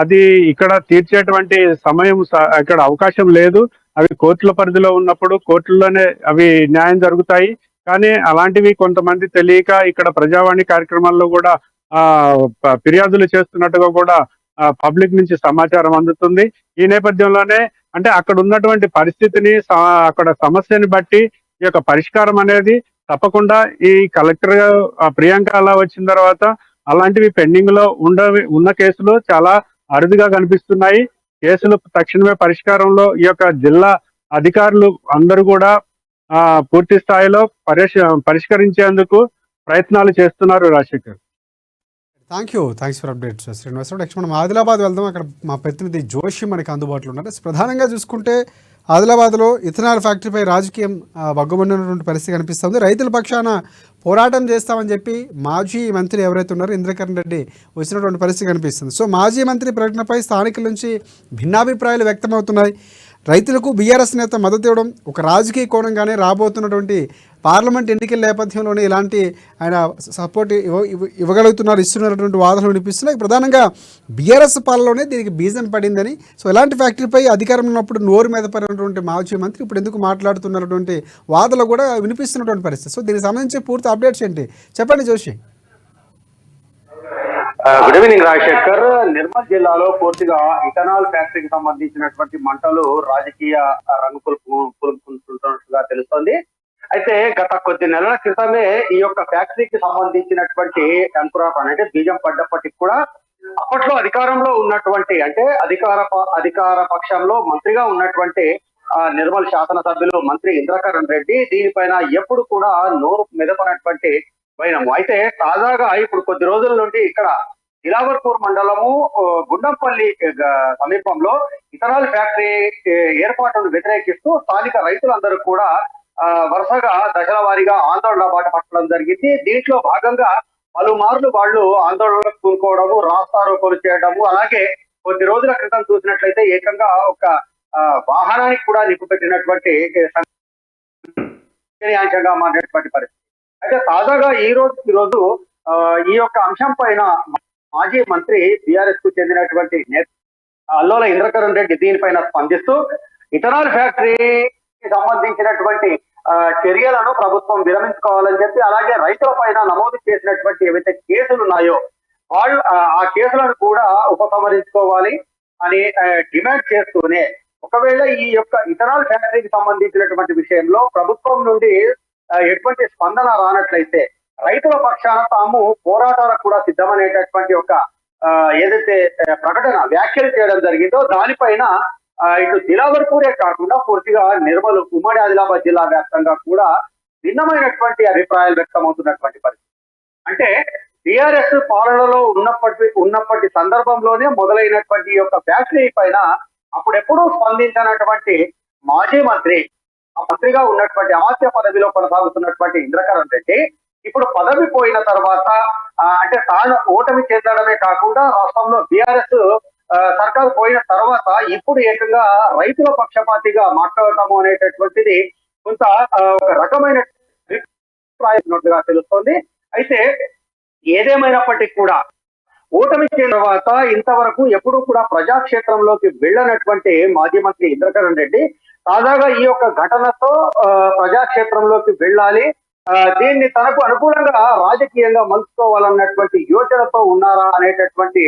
అది ఇక్కడ తీర్చేటువంటి సమయం ఇక్కడ అవకాశం లేదు. అవి కోర్టుల పరిధిలో ఉన్నప్పుడు కోర్టుల్లోనే అవి న్యాయం జరుగుతాయి. కానీ అలాంటివి కొంతమంది తెలియక ఇక్కడ ప్రజావాణి కార్యక్రమాల్లో కూడా ఫిర్యాదులు చేస్తున్నట్టుగా కూడా పబ్లిక్ నుంచి సమాచారం అందుతుంది. ఈ నేపథ్యంలోనే అంటే అక్కడ ఉన్నటువంటి పరిస్థితిని అక్కడ సమస్యని బట్టి ఈ యొక్క పరిష్కారం అనేది తప్పకుండా ఈ కలెక్టర్ ప్రియాంక అలా వచ్చిన తర్వాత అలాంటివి పెండింగ్ లో ఉన్న కేసులు చాలా అరుదుగా కనిపిస్తున్నాయి. కేసులు తక్షణమే పరిష్కారంలో ఈ యొక్క జిల్లా అధికారులు అందరూ కూడా పూర్తి స్థాయిలో పరిష్కరించేందుకు ప్రయత్నాలు చేస్తున్నారు Rajashekar. Thanks for updates Srinivasarao. Next మనం ఆదిలాబాద్ వెళ్దాం. అక్కడ మా ప్రతినిధి జోషి మనకి అందుబాటులో ఉన్నారు. ప్రధానంగా చూసుకుంటే ఆదిలాబాద్లో ఇథనాల్ ఫ్యాక్టరీపై రాజకీయం బగ్గుమన్నటువంటి పరిస్థితి కనిపిస్తుంది. రైతుల పక్షాన పోరాటం చేస్తామని చెప్పి మాజీ మంత్రి ఎవరైతే ఉన్నారో ఇంద్రకరణ్ రెడ్డి వచ్చినటువంటి పరిస్థితి కనిపిస్తుంది. సో మాజీ మంత్రి ప్రకటనపై స్థానికుల నుంచి భిన్నాభిప్రాయాలు వ్యక్తమవుతున్నాయి. రైతులకు బీఆర్ఎస్ నేత మద్దతు ఇవ్వడం ఒక రాజకీయ కోణంగానే రాబోతున్నటువంటి పార్లమెంట్ ఎన్నికల నేపథ్యంలోనే ఇలాంటి ఆయన సపోర్ట్ ఇస్తున్నటువంటి వాదనలు వినిపిస్తున్నాయి. ప్రధానంగా బీఆర్ఎస్ పాలనలోనే దీనికి బీజం పడిందని, సో ఇలాంటి ఫ్యాక్టరీపై అధికారం ఉన్నప్పుడు నోరు మీద పడినటువంటి మాజీ మంత్రి ఇప్పుడు ఎందుకు మాట్లాడుతున్నటువంటి వాదనలు కూడా వినిపిస్తున్నటువంటి పరిస్థితి. సో దీనికి సంబంధించి పూర్తి అప్డేట్స్ ఏంటి చెప్పండి జోషి. Good evening Rajashekar. నిర్మల్ జిల్లాలో పూర్తిగా ఇథనాల్ ఫ్యాక్టరీకి సంబంధించినటువంటి మంటలు రాజకీయ రంగు పులుపుతున్నట్టుగా తెలుస్తోంది. అయితే గత కొద్ది నెలల క్రితమే ఈ యొక్క ఫ్యాక్టరీకి సంబంధించినటువంటి అంకురాపణ అంటే బీజం పడ్డప్పటికి కూడా అప్పట్లో అధికారంలో ఉన్నటువంటి అంటే అధికార పక్షంలో మంత్రిగా ఉన్నటువంటి నిర్మల్ శాసనసభ్యులు మంత్రి ఇంద్రకరణ్ రెడ్డి దీనిపైన ఎప్పుడు కూడా నోరు మెదపనటువంటి వైనము. అయితే తాజాగా ఇప్పుడు కొద్ది రోజుల నుండి ఇక్కడ దిలావర్పూర్ మండలము గుండంపల్లి సమీపంలో ఇథనాల్ ఫ్యాక్టరీ ఏర్పాటును వ్యతిరేకిస్తూ స్థానిక రైతులందరూ కూడా వరుసగా దశల వారీగా ఆందోళన బాట పట్టడం జరిగింది. దీంట్లో భాగంగా పలుమార్లు వాళ్ళు ఆందోళనలకు కూరుకోవడము, రాస్తారోకోలు చేయడము, అలాగే కొద్ది రోజుల క్రితం చూసినట్లయితే ఏకంగా ఒక వాహనానికి కూడా నిప్పుపెట్టినటువంటి అంశంగా మారినటువంటి పరిస్థితి. అయితే తాజాగా ఈ రోజు ఈ యొక్క అంశం పైన మాజీ మంత్రి బీఆర్ఎస్ కు చెందినటువంటి అల్లోల ఇంద్రకరణ్ రెడ్డి దీనిపైన స్పందిస్తూ ఇథనాల్ ఫ్యాక్టరీకి సంబంధించినటువంటి చర్యలను ప్రభుత్వం విరమించుకోవాలని చెప్పి, అలాగే రైతుల పైన నమోదు చేసినటువంటి ఏవైతే కేసులు ఉన్నాయో వాళ్ళు ఆ కేసులను కూడా ఉపసంహరించుకోవాలి అని డిమాండ్ చేస్తూనే, ఒకవేళ ఈ యొక్క ఇథనాల్ ఫ్యాక్టరీకి సంబంధించినటువంటి విషయంలో ప్రభుత్వం నుండి ఎటువంటి స్పందన రానట్లయితే రైతుల పక్షాన తాము పోరాటాలకు కూడా సిద్ధమనేటటువంటి ఒక ఏదైతే ప్రకటన వ్యాఖ్యలు చేయడం జరిగిందో దానిపైన ఇటు దిలావర్పూరే కాకుండా పూర్తిగా నిర్మల్ ఉమ్మడి ఆదిలాబాద్ జిల్లా వ్యాప్తంగా కూడా భిన్నమైనటువంటి అభిప్రాయాలు వ్యక్తమవుతున్నటువంటి పరిస్థితి. అంటే టిఆర్ఎస్ పాలనలో ఉన్నప్పటి సందర్భంలోనే మొదలైనటువంటి యొక్క ఫ్యాక్టరీ పైన అప్పుడెప్పుడూ స్పందించినటువంటి మాజీ మంత్రిగా ఉన్నటువంటి అమాత్య పదవిలో కొనసాగుతున్నటువంటి ఇంద్రకరణ్ రెడ్డి ఇప్పుడు పదవి పోయిన తర్వాత అంటే తాను ఓటమి చెందడమే కాకుండా రాష్ట్రంలో బీఆర్ఎస్ సర్కారు పోయిన తర్వాత ఇప్పుడు ఏకంగా రైతుల పక్షపాతిగా మాట్లాడటము అనేటటువంటిది కొంత ఒక రకమైన అభిప్రాయం తెలుస్తోంది. అయితే ఏదేమైనప్పటికీ కూడా ఓటమి చెందిన తర్వాత ఇంతవరకు ఎప్పుడూ కూడా ప్రజాక్షేత్రంలోకి వెళ్ళనటువంటి మాజీ మంత్రి ఇంద్రకరణ్ రెడ్డి తాజాగా ఈ యొక్క ఘటనతో ప్రజాక్షేత్రంలోకి వెళ్ళాలి, దీన్ని తనకు అనుకూలంగా రాజకీయంగా మలుచుకోవాలన్నటువంటి యోచనతో ఉన్నారా అనేటటువంటి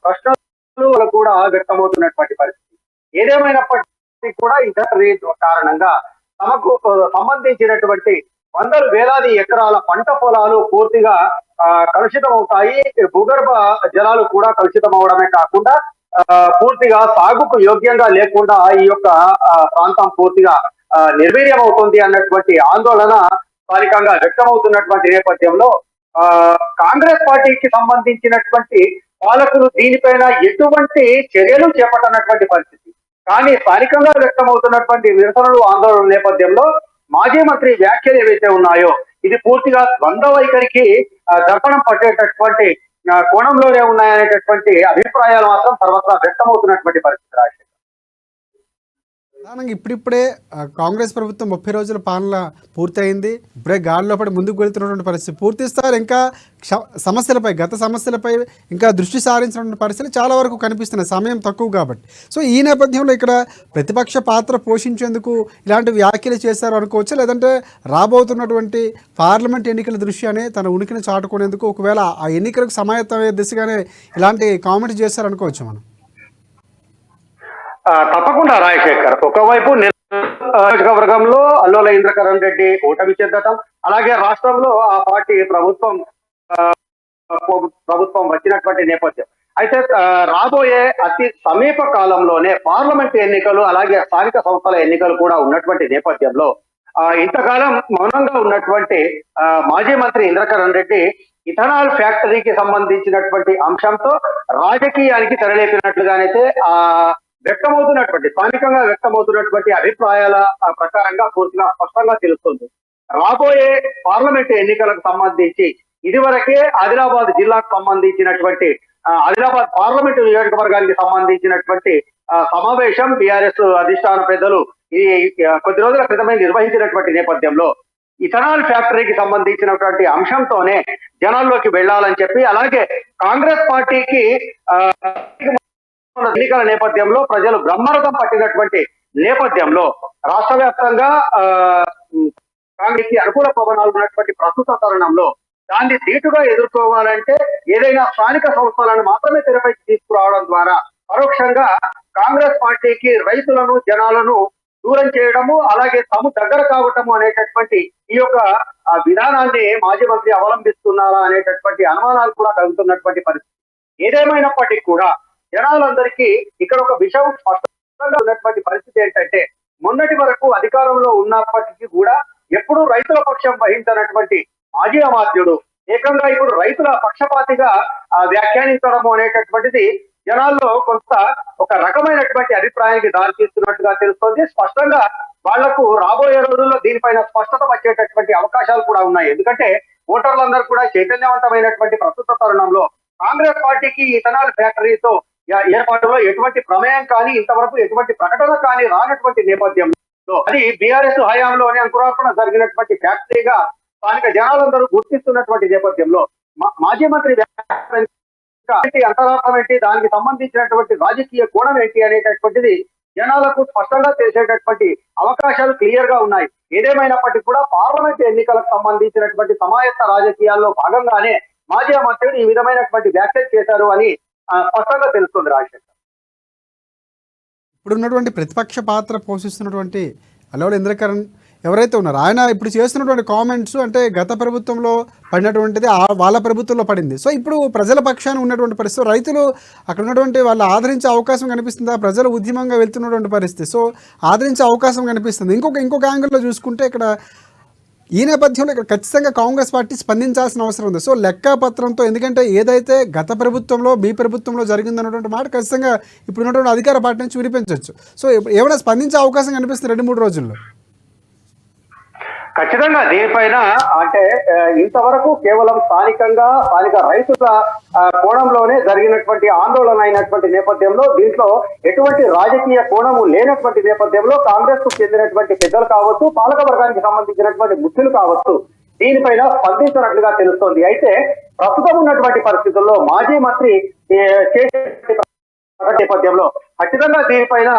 ప్రశ్నలు కూడా వ్యక్తమవుతున్నటువంటి పరిస్థితి. ఏదేమైనప్పటికీ కూడా ఈ కారణంగా తమకు సంబంధించినటువంటి వందల వేలాది ఎకరాల పంట పొలాలు పూర్తిగా కలుషితమవుతాయి, భూగర్భ జలాలు కూడా కలుషితం అవడమే కాకుండా పూర్తిగా సాగుకు యోగ్యంగా లేకుండా ఈ యొక్క ప్రాంతం పూర్తిగా నిర్వీర్యం అవుతుంది అన్నటువంటి ఆందోళన స్థానికంగా వ్యక్తమవుతున్నటువంటి నేపథ్యంలో కాంగ్రెస్ పార్టీకి సంబంధించినటువంటి పాలకులు దీనిపైన ఎటువంటి చర్యలు చేపట్టనటువంటి పరిస్థితి. కానీ స్థానికంగా వ్యక్తమవుతున్నటువంటి నిరసనలు ఆందోళన నేపథ్యంలో మాజీ మంత్రి వ్యాఖ్యలు ఏవైతే ఉన్నాయో ఇది పూర్తిగా ద్వంద్వ వైఖరికి దర్పణం పట్టేటటువంటి కోణంలోనే ఉన్నాయనేటటువంటి అభిప్రాయాలు మాత్రం సర్వత్రా వ్యక్తమవుతున్నటువంటి పరిస్థితి. రాజశేఖర్, ప్రధానంగా ఇప్పుడిప్పుడే కాంగ్రెస్ ప్రభుత్వం 30 రోజుల పాలన పూర్తయింది, ఇప్పుడే గాలిలో పడి ముందుకు వెళుతున్నటువంటి పరిస్థితి. పూర్తి స్థాయి ఇంకా గత సమస్యలపై ఇంకా దృష్టి సారించినటువంటి పరిస్థితులు చాలా వరకు కనిపిస్తున్నాయి, సమయం తక్కువ కాబట్టి. సో ఈ నేపథ్యంలో ఇక్కడ ప్రతిపక్ష పాత్ర పోషించేందుకు ఇలాంటి వ్యాఖ్యలు చేశారు అనుకోవచ్చు, లేదంటే రాబోతున్నటువంటి పార్లమెంట్ ఎన్నికల దృష్ట్యానే తన ఉనికిని చాటుకునేందుకు ఒకవేళ ఆ ఎన్నికలకు సమాయత్తమయ్యే దిశగానే ఇలాంటి కామెంట్స్ చేశారు అనుకోవచ్చు మనం. తప్పకుండా రాజశేఖర్, ఒకవైపు నియోజకవర్గంలో అల్లోల ఇంద్రకరణ్ రెడ్డి ఓటమి చెందటం, అలాగే రాష్ట్రంలో ఆ పార్టీ ప్రభుత్వం వచ్చినటువంటి నేపథ్యం. అయితే రాబోయే అతి సమీప కాలంలోనే పార్లమెంట్ ఎన్నికలు అలాగే స్థానిక సంస్థల ఎన్నికలు కూడా ఉన్నటువంటి నేపథ్యంలో ఇంతకాలం మౌనంగా ఉన్నటువంటి మాజీ మంత్రి ఇంద్రకరణ్ రెడ్డి ఇథనాల్ ఫ్యాక్టరీకి సంబంధించినటువంటి అంశంతో రాజకీయానికి తెరలేపినట్లుగానైతే స్థానికంగా వ్యక్తమవుతున్నటువంటి అభిప్రాయాల ప్రకారంగా పూర్తిగా స్పష్టంగా తెలుస్తుంది. రాబోయే పార్లమెంటు ఎన్నికలకు సంబంధించి ఇదివరకే ఆదిలాబాద్ జిల్లాకు సంబంధించినటువంటి ఆదిలాబాద్ పార్లమెంటు నియోజకవర్గానికి సంబంధించినటువంటి సమావేశం బీఆర్ఎస్ అధిష్టాన పెద్దలు ఈ కొద్ది రోజుల క్రితమే నిర్వహించినటువంటి నేపథ్యంలో ఇథనాల్ ఫ్యాక్టరీకి సంబంధించినటువంటి అంశంతోనే జనాల్లోకి వెళ్లాలని చెప్పి, అలాగే కాంగ్రెస్ పార్టీకి ఎన్నికల నేపథ్యంలో ప్రజలు బ్రహ్మరథం పట్టినటువంటి నేపథ్యంలో రాష్ట్ర వ్యాప్తంగా కాంగ్రెస్ కి అనుకూల పవనాలు ఉన్నటువంటి ప్రస్తుత తరుణంలో దాన్ని ధీటుగా ఎదుర్కోవాలంటే ఏదైనా స్థానిక సంస్థలను మాత్రమే తెరపైకి తీసుకురావడం ద్వారా పరోక్షంగా కాంగ్రెస్ పార్టీకి రైతులను జనాలను దూరం చేయడము, అలాగే తాము దగ్గర కావటము అనేటటువంటి ఈ యొక్క విధానాన్ని మాజీ మంత్రి అవలంబిస్తున్నారా అనేటటువంటి అనుమానాలు కూడా కలుగుతున్నటువంటి పరిస్థితి. ఏదేమైనప్పటికీ కూడా జనాలందరికీ ఇక్కడ ఒక విషయం స్పష్టంగా ఉన్నటువంటి పరిస్థితి ఏంటంటే, మొన్నటి వరకు అధికారంలో ఉన్నప్పటికీ కూడా ఎప్పుడూ రైతుల పక్షం వహించినటువంటి మాజీ అమాత్యుడు ఏకంగా ఇప్పుడు రైతుల పక్షపాతిగా వ్యాఖ్యానించడము అనేటటువంటిది జనాల్లో కొంత ఒక రకమైనటువంటి అభిప్రాయానికి దారితీస్తున్నట్టుగా తెలుస్తోంది. స్పష్టంగా వాళ్లకు రాబోయే రోజుల్లో దీనిపైన స్పష్టత వచ్చేటటువంటి అవకాశాలు కూడా ఉన్నాయి. ఎందుకంటే ఓటర్లందరూ కూడా చైతన్యవంతమైనటువంటి ప్రస్తుత తరుణంలో కాంగ్రెస్ పార్టీకి ఇథనాల్ ఫ్యాక్టరీతో ఏర్పాటులో ఎటువంటి ప్రమేయం కానీ ఇంతవరకు ఎటువంటి ప్రకటన కానీ రానటువంటి నేపథ్యంలో అది బీఆర్ఎస్ హయాంలోనే అంకురార్పణ జరిగినటువంటి ఫ్యాక్టరీగా స్థానిక జనాలందరూ గుర్తిస్తున్నటువంటి నేపథ్యంలో మాజీ మంత్రి అంతరార్థం ఏంటి, దానికి సంబంధించినటువంటి రాజకీయ కోణం ఏంటి అనేటటువంటిది జనాలకు స్పష్టంగా తెలిసేటటువంటి అవకాశాలు క్లియర్ గా ఉన్నాయి. ఏదేమైనప్పటికీ కూడా పార్లమెంట్ ఎన్నికలకు సంబంధించినటువంటి సమాయత్త రాజకీయాల్లో భాగంగానే మాజీ మంత్రులు ఈ విధమైనటువంటి వ్యాఖ్యలు చేశారు అని స్పష్టంగా తెలుస్తుంది. రాజశేఖర్, ఇప్పుడు ఉన్నటువంటి ప్రతిపక్ష పాత్ర పోషిస్తున్నటువంటి అల్లవల్లి ఇంద్రకరణ్ ఎవరైతే ఉన్నారో ఆయన ఇప్పుడు చేస్తున్నటువంటి కామెంట్స్ అంటే గత ప్రభుత్వంలో పడినటువంటిది వాళ్ళ ప్రభుత్వంలో పడింది. సో ఇప్పుడు ప్రజల పక్షాన ఉన్నటువంటి పరిస్థితి, రైతులు అక్కడ ఉన్నటువంటి వాళ్ళు ఆదరించే అవకాశం కనిపిస్తుందా, ప్రజలు ఉద్యమంగా వెళ్తున్నటువంటి పరిస్థితి, సో ఆదరించే అవకాశం కనిపిస్తుంది. ఇంకొక యాంగిల్లో చూసుకుంటే ఇక్కడ ఈ నేపథ్యంలో ఇక్కడ ఖచ్చితంగా కాంగ్రెస్ పార్టీ స్పందించాల్సిన అవసరం ఉంది. సో లెక్కపత్రంతో, ఎందుకంటే ఏదైతే గత ప్రభుత్వంలో మీ ప్రభుత్వంలో జరిగిందన్నటువంటి మాట ఖచ్చితంగా ఇప్పుడు ఉన్నటువంటి అధికార పార్టీ నుంచి వినిపించవచ్చు. సో ఏమైనా స్పందించే అవకాశం కనిపిస్తుంది 2-3 రోజుల్లో? ఖచ్చితంగా దీనిపైన అంటే ఇంతవరకు కేవలం స్థానిక రైతుల కోణంలోనే జరిగినటువంటి ఆందోళన అయినటువంటి నేపథ్యంలో దీంట్లో ఎటువంటి రాజకీయ కోణము లేనటువంటి నేపథ్యంలో కాంగ్రెస్ కు చెందినటువంటి పెద్దలు కావచ్చు, పాలక వర్గానికి సంబంధించినటువంటి ముఖ్యులు కావచ్చు దీనిపైన స్పందించినట్లుగా తెలుస్తోంది. అయితే ప్రస్తుతం ఉన్నటువంటి పరిస్థితుల్లో మాజీ మంత్రి చేసే నేపథ్యంలో ఖచ్చితంగా దీనిపైన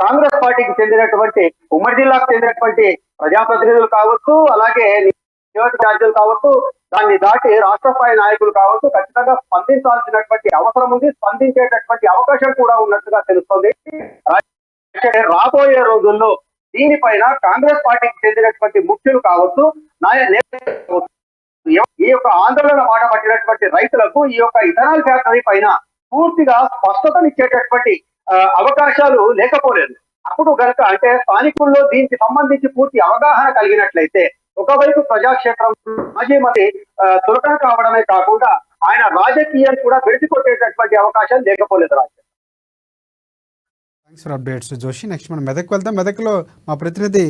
కాంగ్రెస్ పార్టీకి చెందినటువంటి ఉమ్మడి జిల్లాకు చెందినటువంటి ప్రజాప్రతినిధులు కావచ్చు, అలాగే నియోజకవర్గాలు కావచ్చు, దాన్ని దాటి రాష్ట్ర స్థాయి నాయకులు కావచ్చు ఖచ్చితంగా స్పందించాల్సినటువంటి అవసరం ఉంది. స్పందించేటటువంటి అవకాశం కూడా ఉన్నట్టుగా తెలుస్తోంది. రాబోయే రోజుల్లో దీనిపైన కాంగ్రెస్ పార్టీకి చెందినటువంటి ముఖ్యులు కావచ్చు, ఈ యొక్క ఆందోళన మాట పట్టినటువంటి రైతులకు ఈ యొక్క ఇథనాల్ ఫ్యాక్టరీ పైన పూర్తిగా స్పష్టతనిచ్చేటటువంటి అవకాశాలు లేకపోలేదు. అప్పుడు గనక అంటే స్థానికుల్లో దీనికి సంబంధించి పూర్తి అవగాహన కలిగినట్లయితే ఒకవైపు ప్రజాక్షేత్రం మాజీ మంత్రి చులకన కావడమే కాకుండా ఆయన రాజకీయాన్ని కూడా విడిచికొట్టేటటువంటి అవకాశాలు లేకపోలేదు. Thanks for updates Joshi. Next మనం మెదక్ వెళ్తాం. మెదక్లో మా ప్రతినిధి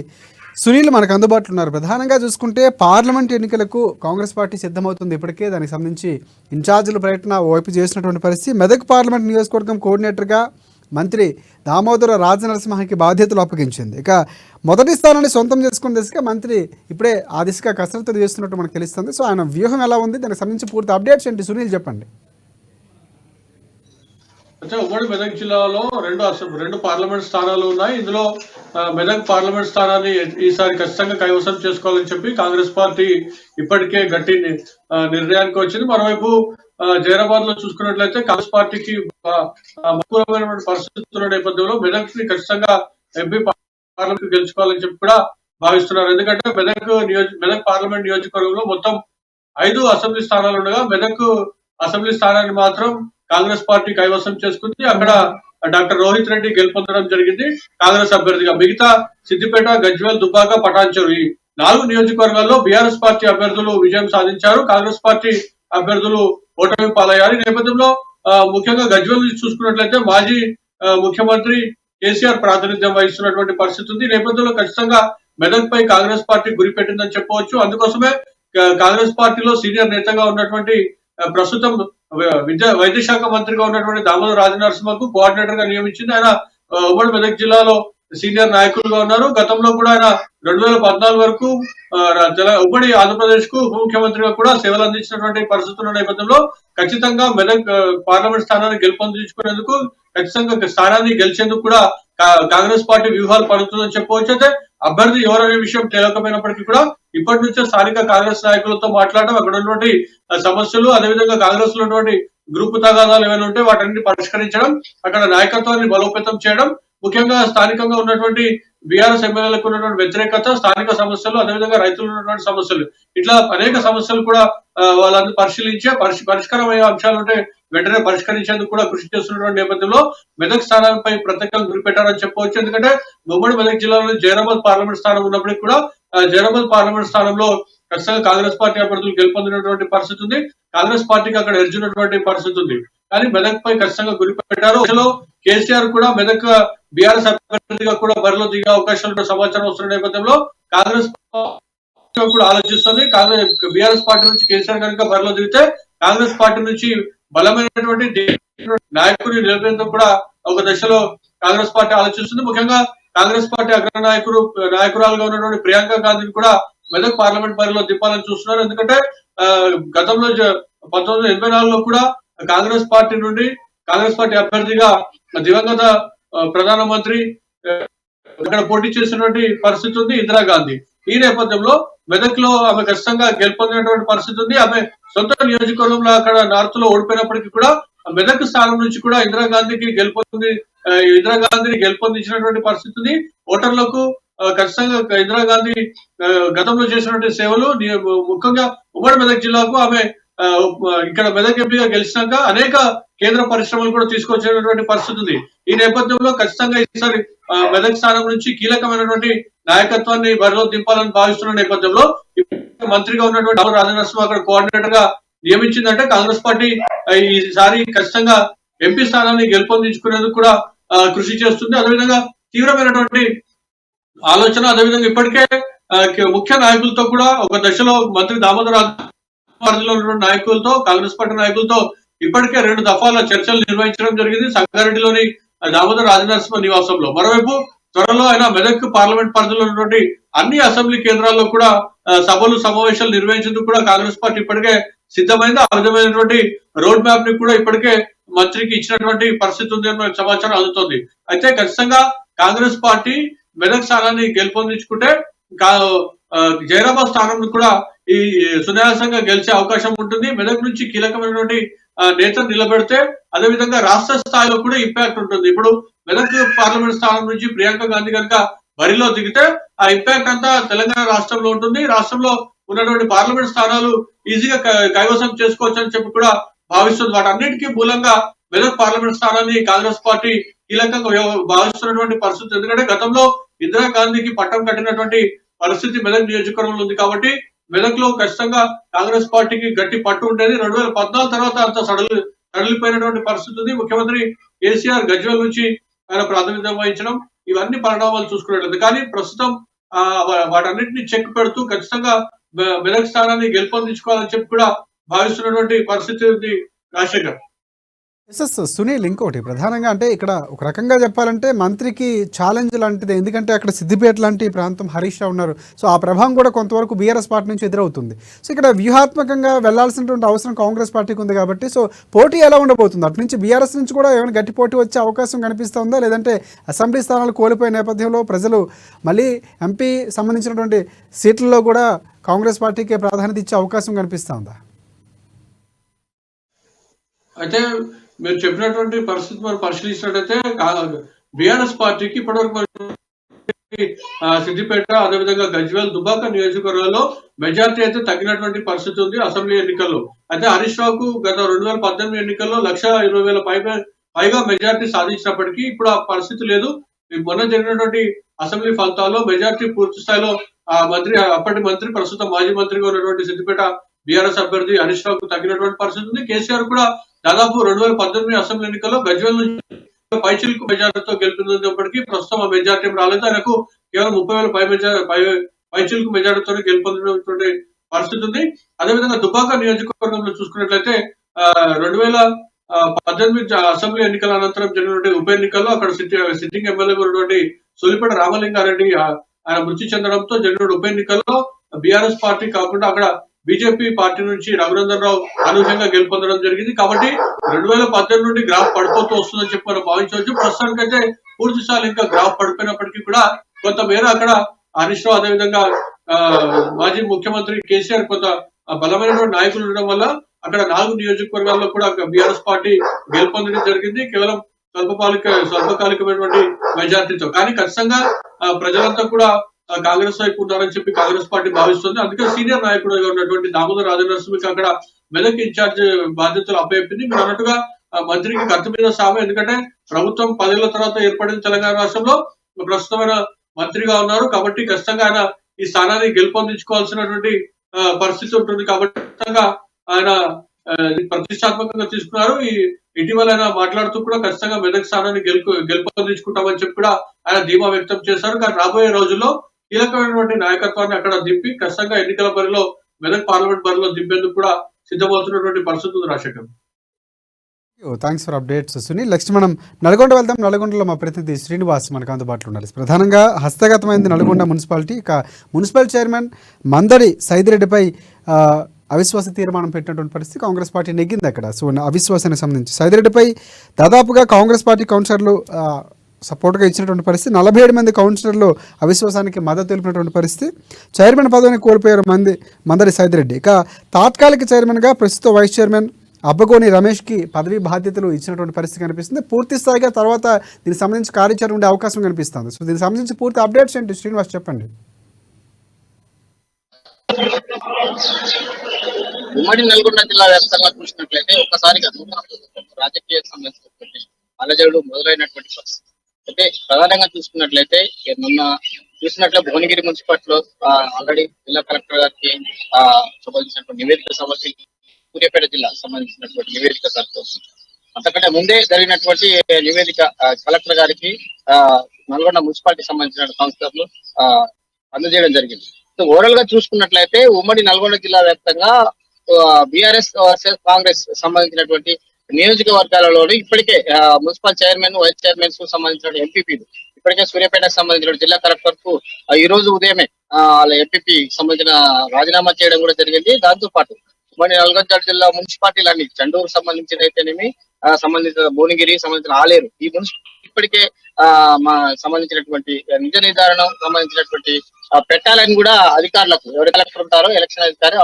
సునీల్ మనకు అందుబాటులో ఉన్నారు. ప్రధానంగా చూసుకుంటే పార్లమెంట్ ఎన్నికలకు కాంగ్రెస్ పార్టీ సిద్ధమవుతుంది. ఇప్పటికే దానికి సంబంధించి ఇన్ఛార్జీల పర్యటన వైపు చేసినటువంటి పరిస్థితి. మెదక్ పార్లమెంట్ నియోజకవర్గం కోఆర్డినేటర్గా మంత్రి దామోదర రాజనరసింహకి బాధ్యతలు అప్పగించింది. ఇక మొదటి స్థానాన్ని సొంతం చేసుకున్న దిశగా మంత్రి ఇప్పుడే ఆ దిశగా కసరత్తు చేస్తున్నట్టు మనకు తెలుస్తుంది. సో ఆయన వ్యూహం ఎలా ఉంది, దానికి సంబంధించి పూర్తి అప్డేట్స్ ఏంటి సునీల్ చెప్పండి. అంటే ఉమ్మడి మెదక్ జిల్లాలో రెండు పార్లమెంట్ స్థానాలు ఉన్నాయి. ఇందులో మెదక్ పార్లమెంట్ స్థానాన్ని ఈసారి ఖచ్చితంగా కైవసం చేసుకోవాలని చెప్పి కాంగ్రెస్ పార్టీ ఇప్పటికే గట్టి నిర్ణయానికి వచ్చింది. మరోవైపు జైరాబాద్ లో చూసుకున్నట్లయితే కాంగ్రెస్ పార్టీకి అనుకూలమైన పరిస్థితుల నేపథ్యంలో మెదక్ ని ఖచ్చితంగా ఎంపీ పార్లమెంట్ గెలుచుకోవాలని చెప్పి కూడా భావిస్తున్నారు. ఎందుకంటే మెదక్ పార్లమెంట్ నియోజకవర్గంలో మొత్తం 5 అసెంబ్లీ స్థానాలు ఉండగా మెదక్ అసెంబ్లీ స్థానాన్ని మాత్రం కాంగ్రెస్ పార్టీ కైవసం చేసుకుంది. అక్కడ డాక్టర్ రోహిత్ రెడ్డి గెలుపొందడం జరిగింది కాంగ్రెస్ అభ్యర్థిగా. మిగతా సిద్దిపేట, గజ్వేల్, దుబ్బాక, పటాన్చెరు ఈ 4 నియోజకవర్గాల్లో బీఆర్ఎస్ పార్టీ అభ్యర్థులు విజయం సాధించారు. కాంగ్రెస్ పార్టీ అభ్యర్థులు ఓటమి పాలయ్యారు. ఈ నేపథ్యంలో ముఖ్యంగా గజ్వేల్ చూసుకున్నట్లయితే మాజీ ముఖ్యమంత్రి కేసీఆర్ ప్రాతినిధ్యం వహిస్తున్నటువంటి పరిస్థితి ఉంది. ఈ నేపథ్యంలో ఖచ్చితంగా మెదక్ పై కాంగ్రెస్ పార్టీ గురిపెట్టిందని చెప్పవచ్చు. అందుకోసమే కాంగ్రెస్ పార్టీలో సీనియర్ నేతగా ఉన్నటువంటి ప్రస్తుతం వైద్య శాఖ మంత్రిగా ఉన్నటువంటి దామోదర రాజనరసింహకు కోఆర్డినేటర్ గా నియమించింది. ఆయన ఉమ్మడి మెదక్ జిల్లాలో సీనియర్ నాయకులుగా ఉన్నారు. గతంలో కూడా ఆయన 2014 వరకు ఉమ్మడి ఆంధ్రప్రదేశ్ కు ఉప ముఖ్యమంత్రిగా కూడా సేవలు అందించినటువంటి పరిస్థితుల నేపథ్యంలో ఖచ్చితంగా మెదక్ పార్లమెంట్ స్థానాన్ని గెలుపొందించుకునేందుకు, ఖచ్చితంగా స్థానాన్ని గెలిచేందుకు కూడా కాంగ్రెస్ పార్టీ వ్యూహాలు పడుతుందని చెప్పవచ్చు. అయితే అభ్యర్థి ఎవరనే విషయం తెలియకపోయినప్పటికీ కూడా ఇప్పటి నుంచే స్థానిక కాంగ్రెస్ నాయకులతో మాట్లాడడం, అక్కడ ఉన్నటువంటి సమస్యలు, అదేవిధంగా కాంగ్రెస్ లో ఉన్నటువంటి గ్రూపు తగాదాలు ఏమైనా ఉంటే వాటిని పరిష్కరించడం, అక్కడ నాయకత్వాన్ని బలోపేతం చేయడం, ముఖ్యంగా స్థానికంగా ఉన్నటువంటి బీఆర్ఎస్ ఎమ్మెల్యేలకు ఉన్నటువంటి వ్యతిరేకత, స్థానిక సమస్యలు, అదేవిధంగా రైతులు ఉన్నటువంటి సమస్యలు, ఇట్లా అనేక సమస్యలు కూడా వాళ్ళందరూ పరిశీలించే పరిష్కారమయ్యే అంశాలు ఉంటే వెంటనే పరిష్కరించేందుకు కూడా కృషి చేస్తున్నటువంటి నేపథ్యంలో మెదక్ స్థానంపై ప్రత్యేకంగా గురిపెట్టారని చెప్పవచ్చు. ఎందుకంటే ఉమ్మడి మెదక్ జిల్లాలో జైరాబాద్ పార్లమెంట్ స్థానం ఉన్నప్పటికీ కూడా జైరాబాద్ పార్లమెంట్ స్థానంలో ఖచ్చితంగా కాంగ్రెస్ పార్టీ అభ్యర్థులు గెలుపొందినటువంటి పరిస్థితి ఉంది. కాంగ్రెస్ పార్టీకి అక్కడ ఎర్జినటువంటి పరిస్థితి ఉంది. కానీ మెదక్ పై ఖచ్చితంగా గురిపెట్టారు. కేసీఆర్ కూడా మెదక్ బీఆర్ఎస్ అభ్యర్థిగా కూడా బరిలో దిగే అవకాశాలు సమాచారం వస్తున్న నేపథ్యంలో కాంగ్రెస్ కూడా ఆలోచిస్తుంది. కాంగ్రెస్ బీఆర్ఎస్ పార్టీ నుంచి కేసీఆర్ కనుక బరిలో దిగితే కాంగ్రెస్ పార్టీ నుంచి బలమైనటువంటి నాయకుడిని నిలబెట్టేందుకు కూడా ఒక దశలో కాంగ్రెస్ పార్టీ ఆలోచిస్తుంది. ముఖ్యంగా కాంగ్రెస్ పార్టీ అగ్ర నాయకురాలుగా ఉన్నటువంటి ప్రియాంక గాంధీని కూడా మెదక్ పార్లమెంట్ బరిలో దింపాలని చూస్తున్నారు. ఎందుకంటే గతంలో 1984లో కూడా కాంగ్రెస్ పార్టీ నుండి కాంగ్రెస్ పార్టీ అభ్యర్థిగా దివంగత ప్రధానమంత్రి అక్కడ పోటీ చేసినటువంటి పరిస్థితి ఉంది ఇందిరాగాంధీ. ఈ నేపథ్యంలో మెదక్ లో ఆమె ఖచ్చితంగా గెలుపొందినటువంటి పరిస్థితి ఉంది. ఆమె సొంత నియోజకవర్గంలో అక్కడ నార్త్ లో ఓడిపోయినప్పటికీ కూడా మెదక్ స్థానం నుంచి కూడా ఇందిరాగాంధీని గెలుపొందించినటువంటి పరిస్థితి ఉంది. ఓటర్లకు ఖచ్చితంగా ఇందిరాగాంధీ గతంలో చేసినటువంటి సేవలు, ముఖ్యంగా ఉమ్మడి మెదక్ జిల్లాకు ఆమె ఇక్కడ మెదక్ ఎంపీగా గెలిచినాక అనేక కేంద్ర పరిశ్రమలు కూడా తీసుకొచ్చినటువంటి పరిస్థితి ఉంది. ఈ నేపథ్యంలో ఖచ్చితంగా ఈసారి మెదక్ స్థానం నుంచి కీలకమైనటువంటి నాయకత్వాన్ని బరిలో దింపాలని భావిస్తున్న నేపథ్యంలో మంత్రిగా ఉన్నటువంటి రాజనరసింహ అక్కడ కోఆర్డినేటర్ గా నియమించిందంటే కాంగ్రెస్ పార్టీ ఈసారి ఖచ్చితంగా ఎంపీ స్థానాన్ని గెలుపొందించుకునేందుకు కూడా కృషి చేస్తుంది. అదేవిధంగా తీవ్రమైనటువంటి ఆలోచన, అదేవిధంగా ఇప్పటికే ముఖ్య నాయకులతో కూడా ఒక దశలో మంత్రి దామోదర పరిధిలో ఉన్నటువంటి నాయకులతో, కాంగ్రెస్ పార్టీ నాయకులతో ఇప్పటికే 2 దఫాల చర్చలు నిర్వహించడం జరిగింది సంగారెడ్డిలోని దామోదర రాజనరసింహ నివాసంలో. మరోవైపు త్వరలో ఆయన మెదక్ పార్లమెంట్ పరిధిలో ఉన్నటువంటి అన్ని అసెంబ్లీ కేంద్రాల్లో కూడా సభలు సమావేశాలు నిర్వహించేందుకు కూడా కాంగ్రెస్ పార్టీ ఇప్పటికే సిద్ధమైంది. ఆ విధమైనటువంటి రోడ్ మ్యాప్ ని కూడా ఇప్పటికే మంత్రికి ఇచ్చినటువంటి పరిస్థితి ఉంది అని సమాచారం అందుతోంది. అయితే ఖచ్చితంగా కాంగ్రెస్ పార్టీ మెదక్ స్థానాన్ని గెలుపొందించుకుంటే జైరాబాద్ స్థానం కూడా ఈ సునాయాసంగా గెలిచే అవకాశం ఉంటుంది. మెదక్ నుంచి కీలకమైనటువంటి నేతను నిలబెడితే అదేవిధంగా రాష్ట్ర స్థాయిలో కూడా ఇంపాక్ట్ ఉంటుంది. ఇప్పుడు మెదక్ పార్లమెంట్ స్థానం నుంచి ప్రియాంక గాంధీ కనుక బరిలో దిగితే ఆ ఇంపాక్ట్ అంతా తెలంగాణ రాష్ట్రంలో ఉంటుంది. రాష్ట్రంలో ఉన్నటువంటి పార్లమెంట్ స్థానాలు ఈజీగా కైవసం చేసుకోవచ్చు అని చెప్పి కూడా భావిస్తుంది. వాటన్నిటికీ మూలంగా మెదక్ పార్లమెంట్ స్థానాన్ని కాంగ్రెస్ పార్టీ కీలకంగా భావిస్తున్నటువంటి పరిస్థితి. ఎందుకంటే గతంలో ఇందిరాగాంధీకి పట్టం కట్టినటువంటి పరిస్థితి మెదక్ నియోజకవర్గంలో ఉంది. కాబట్టి మెదక్ లో ఖచ్చితంగా కాంగ్రెస్ పార్టీకి గట్టి పట్టు ఉండేది. 2014 తర్వాత అంత సడలిపోయినటువంటి పరిస్థితి ఉంది. ముఖ్యమంత్రి కేసీఆర్ గజ్వేల్ నుంచి ఆయన ప్రాతినిధ్యం వహించడం, ఇవన్నీ పరిణామాలు చూసుకున్నట్లయితే కానీ ప్రస్తుతం వాటన్నిటిని చెక్ పెడుతూ ఖచ్చితంగా మెదక్ స్థానాన్ని గెలుపొందించుకోవాలని చెప్పి కూడా భావిస్తున్నటువంటి పరిస్థితి ఉంది రాజశేఖర్. ఎస్ సునీల్, ఇంకోటి ప్రధానంగా అంటే ఇక్కడ ఒక రకంగా చెప్పాలంటే మంత్రికి ఛాలెంజ్ లాంటిది. ఎందుకంటే అక్కడ సిద్దిపేట లాంటి ప్రాంతం హరీష్ రావు ఉన్నారు. సో ఆ ప్రభావం కూడా కొంతవరకు బీఆర్ఎస్ పార్టీ నుంచి ఎదురవుతుంది. సో ఇక్కడ వ్యూహాత్మకంగా వెళ్లాల్సినటువంటి అవసరం కాంగ్రెస్ పార్టీకి ఉంది. కాబట్టి సో పోటీ ఎలా ఉండబోతుంది? అటు నుంచి బీఆర్ఎస్ నుంచి కూడా ఏమైనా గట్టి పోటీ వచ్చే అవకాశం కనిపిస్తుందా? లేదంటే అసెంబ్లీ స్థానాలు కోల్పోయే నేపథ్యంలో ప్రజలు మళ్ళీ ఎంపీ సంబంధించినటువంటి సీట్లలో కూడా కాంగ్రెస్ పార్టీకి ప్రాధాన్యత ఇచ్చే అవకాశం కనిపిస్తూ ఉందా? అయితే మీరు చెప్పినటువంటి పరిస్థితి మనం పరిశీలించినట్టయితే బీఆర్ఎస్ పార్టీకి ఇప్పటివరకు సిద్దిపేట, అదేవిధంగా గజ్వేల్, దుబ్బాక నియోజకవర్గాల్లో మెజార్టీ అయితే తగ్గినటువంటి పరిస్థితి ఉంది అసెంబ్లీ ఎన్నికల్లో. అయితే హరీష్ రావుకు గత 2018 ఎన్నికల్లో 1,20,000 పైగా మెజార్టీ సాధించినప్పటికీ ఇప్పుడు ఆ పరిస్థితి లేదు. మొన్న జరిగినటువంటి అసెంబ్లీ ఫలితాల్లో మెజార్టీ పూర్తి స్థాయిలో అప్పటి మంత్రి ప్రస్తుతం మాజీ మంత్రిగా ఉన్నటువంటి సిద్దిపేట బీఆర్ఎస్ అభ్యర్థి హరీష్ రావుకు తగ్గినటువంటి పరిస్థితి ఉంది. కేసీఆర్ కూడా దాదాపు 2018 అసెంబ్లీ ఎన్నికల్లో గజ్వేల్ నుంచి పైచిలుకు మెజార్టీతో గెలుపొందినప్పటికీ ప్రస్తుతం ఆ మెజార్టీ రాలేదు. ఆయనకు కేవలం 30,000 పైచిలుకు మెజార్టీతో గెలుపొందినటువంటి పరిస్థితి ఉంది. అదేవిధంగా దుబ్బాక నియోజకవర్గంలో చూసుకున్నట్లయితే 18 అసెంబ్లీ ఎన్నికల అనంతరం జరిగినటువంటి ఉప ఎన్నికల్లో అక్కడ సిట్టింగ్ ఎమ్మెల్యే ఉన్నటువంటి సొలిపేట రామలింగారెడ్డి ఆయన మృతి చెందడంతో జరిగిన ఉప ఎన్నికల్లో బీఆర్ఎస్ పార్టీ కాకుండా అక్కడ బీజేపీ పార్టీ నుంచి రఘునందన్ రావు అనూహ్యంగా గెలుపొందడం జరిగింది. కాబట్టి 2018 నుండి గ్రాఫ్ పడిపోతూ వస్తుందని చెప్పి మనం భావించవచ్చు. ప్రస్తుతానికైతే పూర్తి స్థాయిలో ఇంకా గ్రాఫ్ పడిపోయినప్పటికీ కూడా కొంతమేర అక్కడ హరీష్ రావు అదేవిధంగా మాజీ ముఖ్యమంత్రి కేసీఆర్ కొంత బలమైనటువంటి నాయకులు ఉండడం వల్ల అక్కడ 4 నియోజకవర్గాల్లో కూడా బీఆర్ఎస్ పార్టీ గెలుపొందడం జరిగింది కేవలం స్వల్పకాలికమైనటువంటి మెజార్టీతో. కానీ ఖచ్చితంగా ప్రజలంతా కూడా కాంగ్రెస్ వైపు ఉన్నారని చెప్పి కాంగ్రెస్ పార్టీ భావిస్తుంది. అందుకే సీనియర్ నాయకుడుగా ఉన్నటువంటి దామోదర్ రాజనరసింహకి అక్కడ మెదక్ ఇన్ఛార్జ్ బాధ్యతలు అప్పచెప్పింది. మీరు అన్నట్టుగా మంత్రికి కత్తి మీద సాము. ఎందుకంటే ప్రభుత్వం 10 ఏళ్ల తర్వాత ఏర్పడిన తెలంగాణ రాష్ట్రంలో ప్రస్తుతమైన మంత్రిగా ఉన్నారు. కాబట్టి ఖచ్చితంగా ఆయన ఈ స్థానాన్ని గెలుపొందించుకోవాల్సినటువంటి పరిస్థితి ఉంటుంది. కాబట్టి ఖచ్చితంగా ఆయన ప్రతిష్టాత్మకంగా తీసుకున్నారు. ఇటీవల ఆయన మాట్లాడుతూ కూడా ఖచ్చితంగా మెదక్ స్థానాన్ని గెలుపొందించుకుంటామని చెప్పి కూడా ఆయన ధీమా వ్యక్తం చేశారు. కానీ రాబోయే రోజుల్లో కీలకమైనటువంటి నాయకత్వాన్ని అక్కడ దింపి ఖచ్చితంగా ఎన్నికల బరిలో మెదక్ పార్లమెంట్ బరిలో దింపేందుకు కూడా సిద్ధమవుతున్నటువంటి పరిస్థితి ఉంది. Rajasekhar, thanks for updates Sunil. Next మనం నల్గొండ వెళ్దాం. నల్గొండలో మా ప్రతినిధి శ్రీనివాస్ మనకు అందుబాటులో ఉన్నారు. ప్రధానంగా హస్తగతమైంది నల్గొండ మున్సిపాలిటీ. ఇక మున్సిపల్ చైర్మన్ మందడి సైదిరెడ్డిపై అవిశ్వాస తీర్మానం పెట్టినటువంటి పరిస్థితి. కాంగ్రెస్ పార్టీ నెగ్గింది అక్కడ. సో అవిశ్వాసానికి సంబంధించి సైదిరెడ్డిపై దాదాపుగా కాంగ్రెస్ పార్టీ కౌన్సిలర్లు సపోర్ట్గా ఇచ్చినటువంటి పరిస్థితి. 47 మంది కౌన్సిలర్లు అవిశ్వాసానికి మద్దతు తెలిపినటువంటి పరిస్థితి. చైర్మన్ పదవిని కోల్పోయారు మందడి సైదిరెడ్డి. ఇక తాత్కాలిక చైర్మన్గా ప్రస్తుత వైస్ చైర్మన్ అబ్బగోని రమేష్కి పదవీ బాధ్యతలు ఇచ్చినటువంటి పరిస్థితి కనిపిస్తుంది. పూర్తి స్థాయిగా తర్వాత దీనికి సంబంధించి కార్యాచరణ ఉండే అవకాశం కనిపిస్తుంది. సో దీనికి సంబంధించి పూర్తి అప్డేట్స్ ఏంటి శ్రీనివాస్ చెప్పండి. ఉమ్మడి నల్గొండ జిల్లా వ్యాప్తంగా చూసినట్లయితే ఒక్కసారిగా రాజకీయ సంబంధించినటువంటి అలజడులు మొదలైనటువంటి పరిస్థితి. అయితే ప్రధానంగా చూసుకున్నట్లయితే మొన్న చూసినట్లే భువనగిరి మున్సిపాలిటీలో ఆల్రెడీ జిల్లా కలెక్టర్ గారికి సంబంధించినటువంటి నివేదిక సమర్పించి సూర్యాపేట జిల్లా సంబంధించినటువంటి నివేదిక సరిపోతుంది. అంతకంటే ముందే జరిగినటువంటి నివేదిక కలెక్టర్ గారికి నల్గొండ మున్సిపాలిటీ సంబంధించిన కౌన్సిలర్లు అందజేయడం జరిగింది. సో ఓవరాల్ గా చూసుకున్నట్లయితే ఉమ్మడి నల్గొండ జిల్లా వ్యాప్తంగా బీఆర్ఎస్ కాంగ్రెస్ సంబంధించినటువంటి నియోజకవర్గాలలోని ఇప్పటికే మున్సిపల్ చైర్మన్ వైస్ చైర్మన్స్ కు సంబంధించిన ఎంపీపీలు ఇప్పటికే సూర్యాపేటకు సంబంధించిన జిల్లా కలెక్టర్ కు ఈ రోజు ఉదయమే వాళ్ళ ఎంపీపీ సంబంధించిన రాజీనామా చేయడం కూడా జరిగింది. దాంతో పాటు ఉమ్మడి నల్గొండ జిల్లా మున్సిపాలిటీలన్నీ చండూరు సంబంధించిన అయితేనేమి సంబంధించిన భువనగిరి సంబంధించిన ఆలేరు ఈ ఇప్పటికే సంబంధించినటువంటి నిజ నిర్ధారణ సంబంధించినటువంటి పెట్టాలని కూడా అధికారులకు ఎవరు కలెక్టర్ ఉంటారో ఎలక్షన్ అధికారి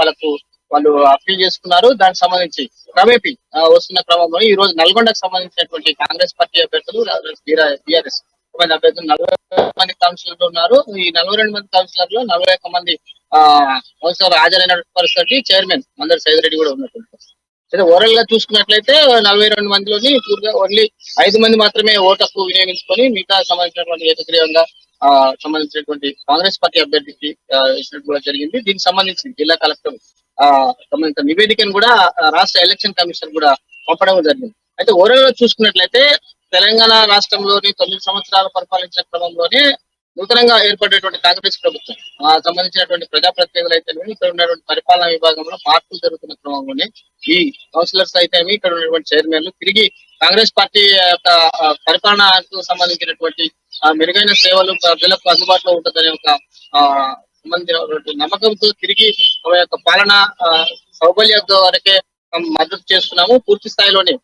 వాళ్ళు అప్పీల్ చేసుకున్నారు. దానికి సంబంధించి క్రమేపీ వస్తున్న క్రమంలో ఈ రోజు నల్గొండకు సంబంధించినటువంటి కాంగ్రెస్ పార్టీ అభ్యర్థులు బీఆర్ఎస్ అభ్యర్థులు 42 మంది కౌన్సిలర్లు ఉన్నారు. ఈ 42 మంది కౌన్సిలర్లు 41 మంది కౌన్సిలర్ హాజరైన పరిస్థితి. చైర్మన్ మందడి సైదిరెడ్డి కూడా ఉన్నటువంటి పరిస్థితి. అయితే ఓవరాల్ గా చూసుకున్నట్లయితే 42 మందిలోని పూర్తిగా ఓన్లీ 5 మంది మాత్రమే ఓటకు వినియోగించుకొని మిగతా సంబంధించినటువంటి ఏకగ్రీవంగా సంబంధించినటువంటి కాంగ్రెస్ పార్టీ అభ్యర్థికి ఇచ్చినట్టు కూడా జరిగింది. దీనికి సంబంధించి జిల్లా కలెక్టర్ సంబంధించిన నివేదికను కూడా రాష్ట్ర ఎలక్షన్ కమిషన్ కూడా పంపడం జరిగింది. అయితే ఓవరాల్ గా చూసుకున్నట్లయితే తెలంగాణ రాష్ట్రంలోని 9 సంవత్సరాలు పరిపాలించిన క్రమంలోనే నూతనంగా ఏర్పడేటువంటి కాంగ్రెస్ ప్రభుత్వం సంబంధించినటువంటి ప్రజాప్రతినిధులు అయితే ఇక్కడ ఉన్నటువంటి పరిపాలనా విభాగంలో మార్పులు జరుగుతున్న క్రమంలోనే ఈ కౌన్సిలర్స్ అయితే ఇక్కడ ఉన్నటువంటి చైర్మన్లు తిరిగి కాంగ్రెస్ పార్టీ యొక్క పరిపాలనకు సంబంధించినటువంటి మెరుగైన సేవలు ప్రజలకు అందుబాటులో ఉంటుందనే ఒక సంబంధించినటువంటి నమ్మకంతో తిరిగి తమ యొక్క పాలన సౌకర్యం వరకే మద్దతు చేస్తున్నాము. పూర్తి స్థాయిలోనే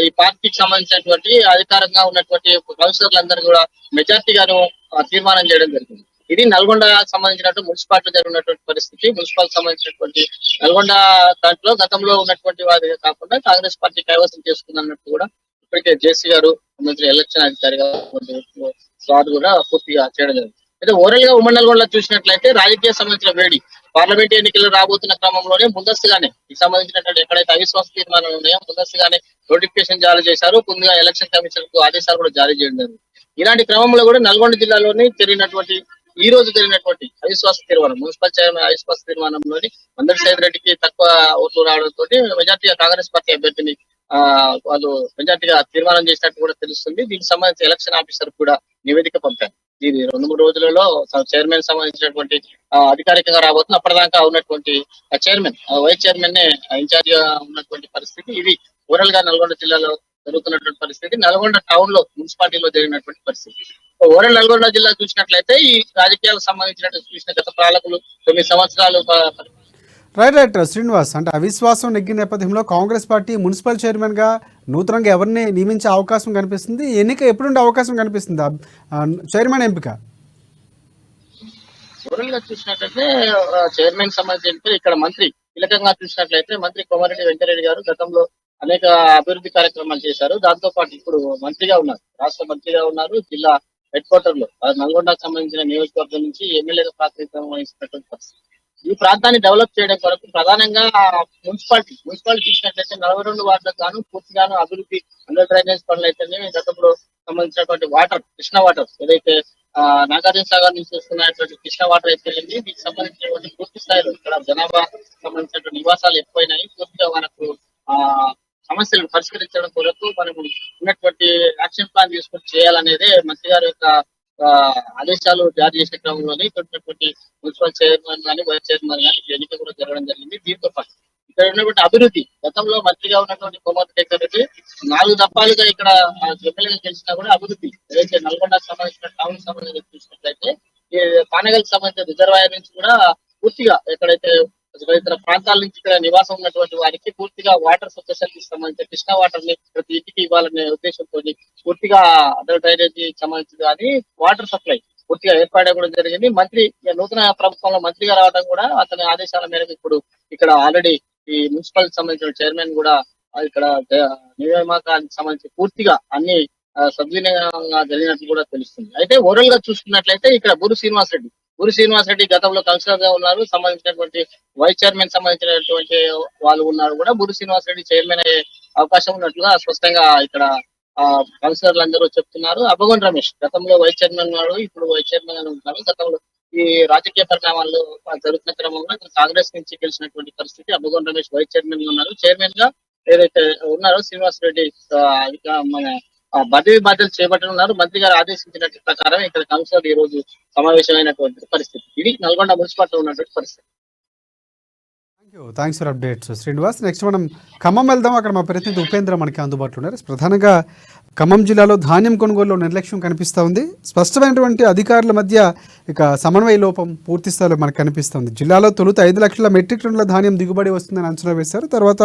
ఈ పార్టీకి సంబంధించినటువంటి అధికారంగా ఉన్నటువంటి కౌన్సిలర్లందరూ కూడా మెజార్టీగాను తీర్మానం చేయడం జరిగింది. ఇది నల్గొండ సంబంధించినటువంటి మున్సిపాలిటీ జరిగినటువంటి పరిస్థితి. మున్సిపాలిటీ సంబంధించినటువంటి నల్గొండ దాంట్లో గతంలో ఉన్నటువంటి వారి కాకుండా కాంగ్రెస్ పార్టీ కైవసం చేసుకుందన్నట్టు కూడా ఇప్పటికే జేసీ గారు సంబంధించిన ఎలక్షన్ అధికారిగా వారు కూడా పూర్తిగా చేయడం జరిగింది. అయితే ఓవరాల్ గా ఉమ్మడి నల్గొండలో చూసినట్లయితే రాజకీయ సంబంధించిన వేడి పార్లమెంట్ ఎన్నికలు రాబోతున్న క్రమంలోనే ముందస్తుగానే ఈ సంబంధించినటువంటి ఎక్కడైతే అవిశ్వాస తీర్మానాలు ఉన్నాయో ముందస్తుగానే నోటిఫికేషన్ జారీ చేశారు. ముందుగా ఎలక్షన్ కమిషన్ కు ఆదేశాలు కూడా జారీ చేయడం జరిగింది. ఇలాంటి క్రమంలో కూడా నల్గొండ జిల్లాలోని ఈ రోజు జరిగినటువంటి అవిశ్వాస తీర్మానం మున్సిపల్ చైర్మన్ అవిశ్వాస తీర్మానంలోని మందడి సైదిరెడ్డికి తక్కువ ఓట్లు రావడంతో మెజార్టీగా కాంగ్రెస్ పార్టీ అభ్యర్థిని వాళ్ళు మెజార్టీగా తీర్మానం చేసినట్టు కూడా తెలుస్తుంది. దీనికి సంబంధించి ఎలక్షన్ ఆఫీసర్ కూడా నివేదిక పంపారు. ఇది 2-3 రోజులలో చైర్మన్ సంబంధించినటువంటి అధికారికంగా రాబోతుంది. అప్పటిదాకా ఉన్నటువంటి చైర్మన్ వైస్ చైర్మన్ నే ఇన్ఛార్జ్ గా ఉన్నటువంటి పరిస్థితి. ఇది ఓవరాల్ గా నల్గొండ జిల్లాలో జరుగుతున్నటువంటి పరిస్థితి, నల్గొండ టౌన్ లో మున్సిపాలిటీలో జరిగినటువంటి పరిస్థితి. ఓవరాల్ నల్గొండ జిల్లా చూసినట్లయితే ఈ రాజకీయాలకు సంబంధించినట్టు చూసిన గత పాలకులు 9 సంవత్సరాలు రైట్ శ్రీనివాస్, అంటే అవిశ్వాసం నెగ్గిన నేపథ్యంలో కాంగ్రెస్ పార్టీ మున్సిపల్ చైర్మన్గా నూతనంగా ఎవరిని నియమించే అవకాశం కనిపిస్తుంది? ఎన్నిక ఎప్పుడుండే అవకాశం కనిపిస్తుంది చైర్మన్ ఎంపిక? ఓవరాల్ గా చూసినట్లయితే చైర్మన్ సంబంధించి ఇక్కడ మంత్రి కీలకంగా చూసినట్లయితే మంత్రి కోమారెడ్డి వెంకరెడ్డి గారు గతంలో అనేక అభివృద్ధి కార్యక్రమాలు చేశారు. దాంతో పాటు ఇప్పుడు మంత్రిగా ఉన్నారు, రాష్ట్ర మంత్రిగా ఉన్నారు. జిల్లా హెడ్ క్వార్టర్ లో నల్గొండకు సంబంధించిన నియోజకవర్గం నుంచి ఎమ్మెల్యేగా ప్రాతినిధ్యం వహిస్తున్నటువంటి పరిస్థితి. ఈ ప్రాంతాన్ని డెవలప్ చేయడం కొరకు ప్రధానంగా మున్సిపాలిటీ చూసినట్లయితే 42 వార్డులకు గాను పూర్తిగాను అభివృద్ధి అండర్ డ్రైనేజ్ పనులు అయితేనే గతంలో సంబంధించినటువంటి వాటర్, కృష్ణ వాటర్ ఏదైతే నాగార్జున సాగర్ నుంచి వస్తున్నటువంటి కృష్ణ వాటర్ అయితే దీనికి సంబంధించినటువంటి పూర్తి స్థాయిలో ఇక్కడ జనాభా సంబంధించినటువంటి నివాసాలు ఎక్కువైనాయి. పూర్తిగా మనకు సమస్యలను పరిష్కరించడం కొరకు మనం ఉన్నటువంటి యాక్షన్ ప్లాన్ తీసుకొని చేయాలనేదే మంత్రి గారి యొక్క ఆదేశాలు జారీ చేసే క్రమంలోనే ఇక్కడ మున్సిపల్ చైర్మన్ కానీ వైస్ చైర్మన్ కానీ ఎన్నిక కూడా జరగడం జరిగింది. దీంతో పాటు ఇక్కడ ఉన్నటువంటి అభివృద్ధి, గతంలో మంత్రిగా ఉన్నటువంటి కోమారెడ్డి వెంకరెడ్డి 4 దఫాలుగా ఇక్కడ ఎమ్మెల్యేగా గెలిచినా కూడా అభివృద్ధి ఏదైతే నల్గొండకు సంబంధించిన టౌన్ సంబంధించి చూసినట్లయితే ఈ పానగల్కి సంబంధించిన రిజర్వాయర్ నుంచి కూడా పూర్తిగా ఎక్కడైతే ఇతర ప్రాంతాల నుంచి ఇక్కడ నివాసం ఉన్నటువంటి వారికి పూర్తిగా వాటర్ ఫెసిలిటీకి సంబంధించిన కృష్ణా వాటర్ ని ప్రతి ఇంటికి ఇవ్వాలనే ఉద్దేశంతో పూర్తిగా అండర్ డ్రైనేజీ సంబంధించి కానీ వాటర్ సప్లై పూర్తిగా ఏర్పాటు కూడా జరిగింది. మంత్రి నూతన ప్రభుత్వంలో మంత్రిగా రావడం కూడా అతని ఆదేశాల మేరకు ఇప్పుడు ఇక్కడ ఆల్రెడీ ఈ మున్సిపల్ సంబంధించిన చైర్మన్ కూడా ఇక్కడ నియామకానికి సంబంధించి పూర్తిగా అన్ని సద్వినియోగంగా జరిగినట్లు కూడా తెలుస్తుంది. అయితే ఓవరాల్ గా చూసుకున్నట్లయితే ఇక్కడ బూరు శ్రీనివాస్ రెడ్డి గతంలో కౌన్సిలర్ గా ఉన్నారు. సంబంధించినటువంటి వైస్ చైర్మన్ సంబంధించినటువంటి వాళ్ళు ఉన్నారు కూడా. బూరు శ్రీనివాస్ రెడ్డి చైర్మన్ అయ్యే అవకాశం ఉన్నట్లుగా స్పష్టంగా ఇక్కడ కౌన్సిలర్లు అందరూ చెప్తున్నారు. అబ్బగొండ రమేష్ గతంలో వైస్ చైర్మన్ ఉన్నారు, ఇప్పుడు వైస్ చైర్మన్ గా ఉంటున్నారు. గతంలో ఈ రాజకీయ పరిణామాల్లో జరుగుతున్న క్రమంలో కాంగ్రెస్ నుంచి గెలిచినటువంటి పరిస్థితి. అబ్బగొండ రమేష్ వైస్ చైర్మన్ గా ఉన్నారు. చైర్మన్ గా ఏదైతే ఉన్నారో శ్రీనివాస్ రెడ్డి మన బాధ్యతలు చేపట్టనున్నారు. మంత్రి గారు ఆదేశించినట్టు ప్రకారం ఇక్కడ కౌన్సిలర్ ఈ రోజు సమావేశమైనటువంటి పరిస్థితి. ఇది నల్గొండ మున్సిపాలిటీలో ఉన్నటువంటి పరిస్థితి. Thanks for updates Srinivas. Next మనం ఖమ్మం వెళ్దాం. అక్కడ మా ప్రతినిధి ఉపేంద్ర మనకి అందుబాటులో ఉన్నారు. ప్రధానంగా ఖమ్మం జిల్లాలో ధాన్యం కొనుగోలులో నిర్లక్ష్యం కనిపిస్తూ ఉంది. స్పష్టమైనటువంటి అధికారుల మధ్య ఇక సమన్వయ లోపం పూర్తి స్థాయిలో మనకు కనిపిస్తుంది. జిల్లాలో తొలుత 5 లక్షల మెట్రిక్ టన్నుల ధాన్యం దిగుబడి వస్తుందని అంచనా వేశారు. తర్వాత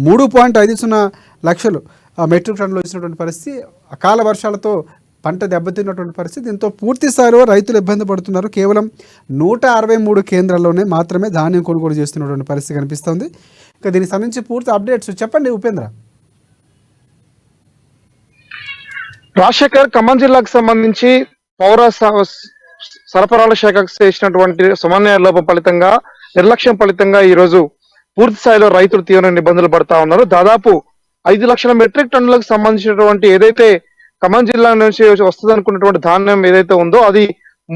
3.50 లక్షలు మెట్రిక్ టన్నులు వచ్చినటువంటి పరిస్థితి. అకాల వర్షాలతో పంట దెబ్బతిన్నటువంటి పరిస్థితి. దీంతో పూర్తి స్థాయిలో రైతులు ఇబ్బంది పడుతున్నారు. కేవలం 163 కేంద్రాల్లోనే మాత్రమే ధాన్యం కొనుగోలు చేస్తున్నటువంటి పరిస్థితి కనిపిస్తుంది. ఇక దీనికి సంబంధించి పూర్తి అప్డేట్స్ చెప్పండి ఉపేంద్ర. రాజశేఖర్, ఖమ్మం జిల్లాకు సంబంధించి పౌర సరఫరాల శాఖకు చేసినటువంటి సమన్వయ లోపం ఫలితంగా, నిర్లక్ష్యం ఫలితంగా ఈ రోజు పూర్తి స్థాయిలో రైతులు తీవ్రమైన ఇబ్బందులు పడతా ఉన్నారు. దాదాపు 5 లక్షల మెట్రిక్ టన్నులకు సంబంధించినటువంటి ఏదైతే ఖమ్మం జిల్లా నుంచి వస్తుంది అనుకున్నటువంటి ధాన్యం ఏదైతే ఉందో అది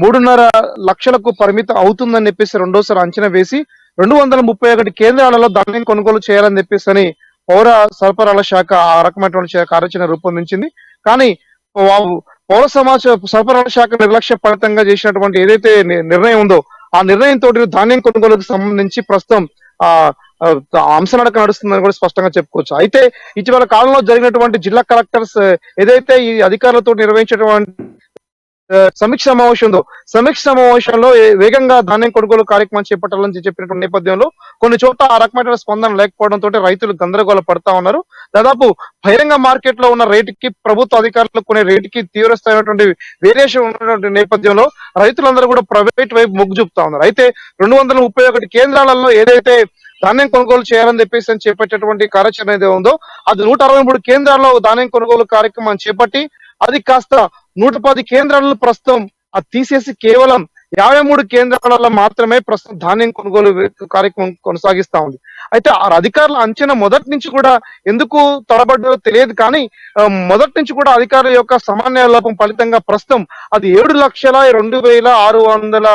3.5 లక్షలకు పరిమితం అవుతుందని చెప్పేసి రెండోసారి అంచనా వేసి 231 కేంద్రాలలో ధాన్యం కొనుగోలు చేయాలని చెప్పేసి అని పౌర సరఫరాల శాఖ ఆ రకమైనటువంటి కార్యాచరణ రూపొందించింది. కానీ పౌర సరఫరాల శాఖ నిర్లక్ష్య ఫలితంగా చేసినటువంటి ఏదైతే నిర్ణయం ఉందో ఆ నిర్ణయంతో ధాన్యం కొనుగోలుకు సంబంధించి ప్రస్తుతం అంశనడక నడుస్తుందని కూడా స్పష్టంగా చెప్పుకోవచ్చు. అయితే ఇటీవల కాలంలో జరిగినటువంటి జిల్లా కలెక్టర్స్ ఏదైతే ఈ అధికారులతో నిర్వహించినటువంటి సమీక్ష సమావేశం ఉందో సమీక్ష సమావేశంలో వేగంగా ధాన్యం కొనుగోలు కార్యక్రమం చేపట్టాలని చెప్పినటువంటి నేపథ్యంలో కొన్ని చోట్ల ఆ రకమైన స్పందన లేకపోవడంతో రైతులు గందరగోళ పడతా ఉన్నారు. దాదాపు బహిరంగ మార్కెట్ లో ఉన్న రేటుకి ప్రభుత్వ అధికారులు కొనే రేటుకి తీవ్రస్థాయినటువంటి వేరియేషన్ ఉన్నటువంటి నేపథ్యంలో రైతులందరూ కూడా ప్రైవేట్ వైపు మొగ్గు చూపుతా ఉన్నారు. అయితే 231 కేంద్రాలలో ఏదైతే ధాన్యం కొనుగోలు చేయాలని చెప్పేసి అని చేపట్టేటువంటి కార్యాచరణ ఏదో ఉందో అది 163 కేంద్రాల్లో ధాన్యం కొనుగోలు కార్యక్రమం చేపట్టి అది కాస్త 110 కేంద్రాలను ప్రస్తుతం అది తీసేసి కేవలం 53 కేంద్రాలలో మాత్రమే ప్రస్తుతం ధాన్యం కొనుగోలు కార్యక్రమం కొనసాగిస్తా ఉంది. అయితే ఆ అధికారుల అంచనా మొదటి నుంచి కూడా ఎందుకు తడబడ్డో తెలియదు, కానీ మొదటి నుంచి కూడా అధికారుల యొక్క సమన్వయ లోపం ఫలితంగా ప్రస్తుతం అది 7,02,600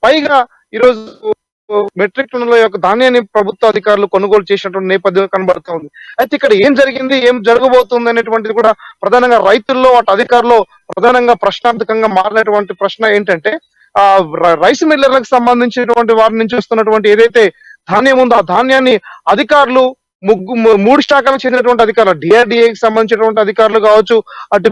పైగా ఈరోజు మెట్రిక్ టన్నుల యొక్క ధాన్యాన్ని ప్రభుత్వ అధికారులు కొనుగోలు చేసినటువంటి నేపథ్యం కనబడుతూ ఉంది. అయితే ఇక్కడ ఏం జరిగింది, ఏం జరగబోతుంది అనేటువంటిది కూడా ప్రధానంగా రైతుల్లో వాటి అధికారులు ప్రధానంగా ప్రశ్నార్థకంగా మారినటువంటి ప్రశ్న ఏంటంటే రైస్ మిల్లర్లకు సంబంధించినటువంటి వారి నుంచి వస్తున్నటువంటి ఏదైతే ధాన్యం ఉందో ఆ ధాన్యాన్ని అధికారులు మూడు శాఖలకు చెందినటువంటి అధికారులు, డిఆర్డిఏకి సంబంధించినటువంటి అధికారులు కావచ్చు, అటు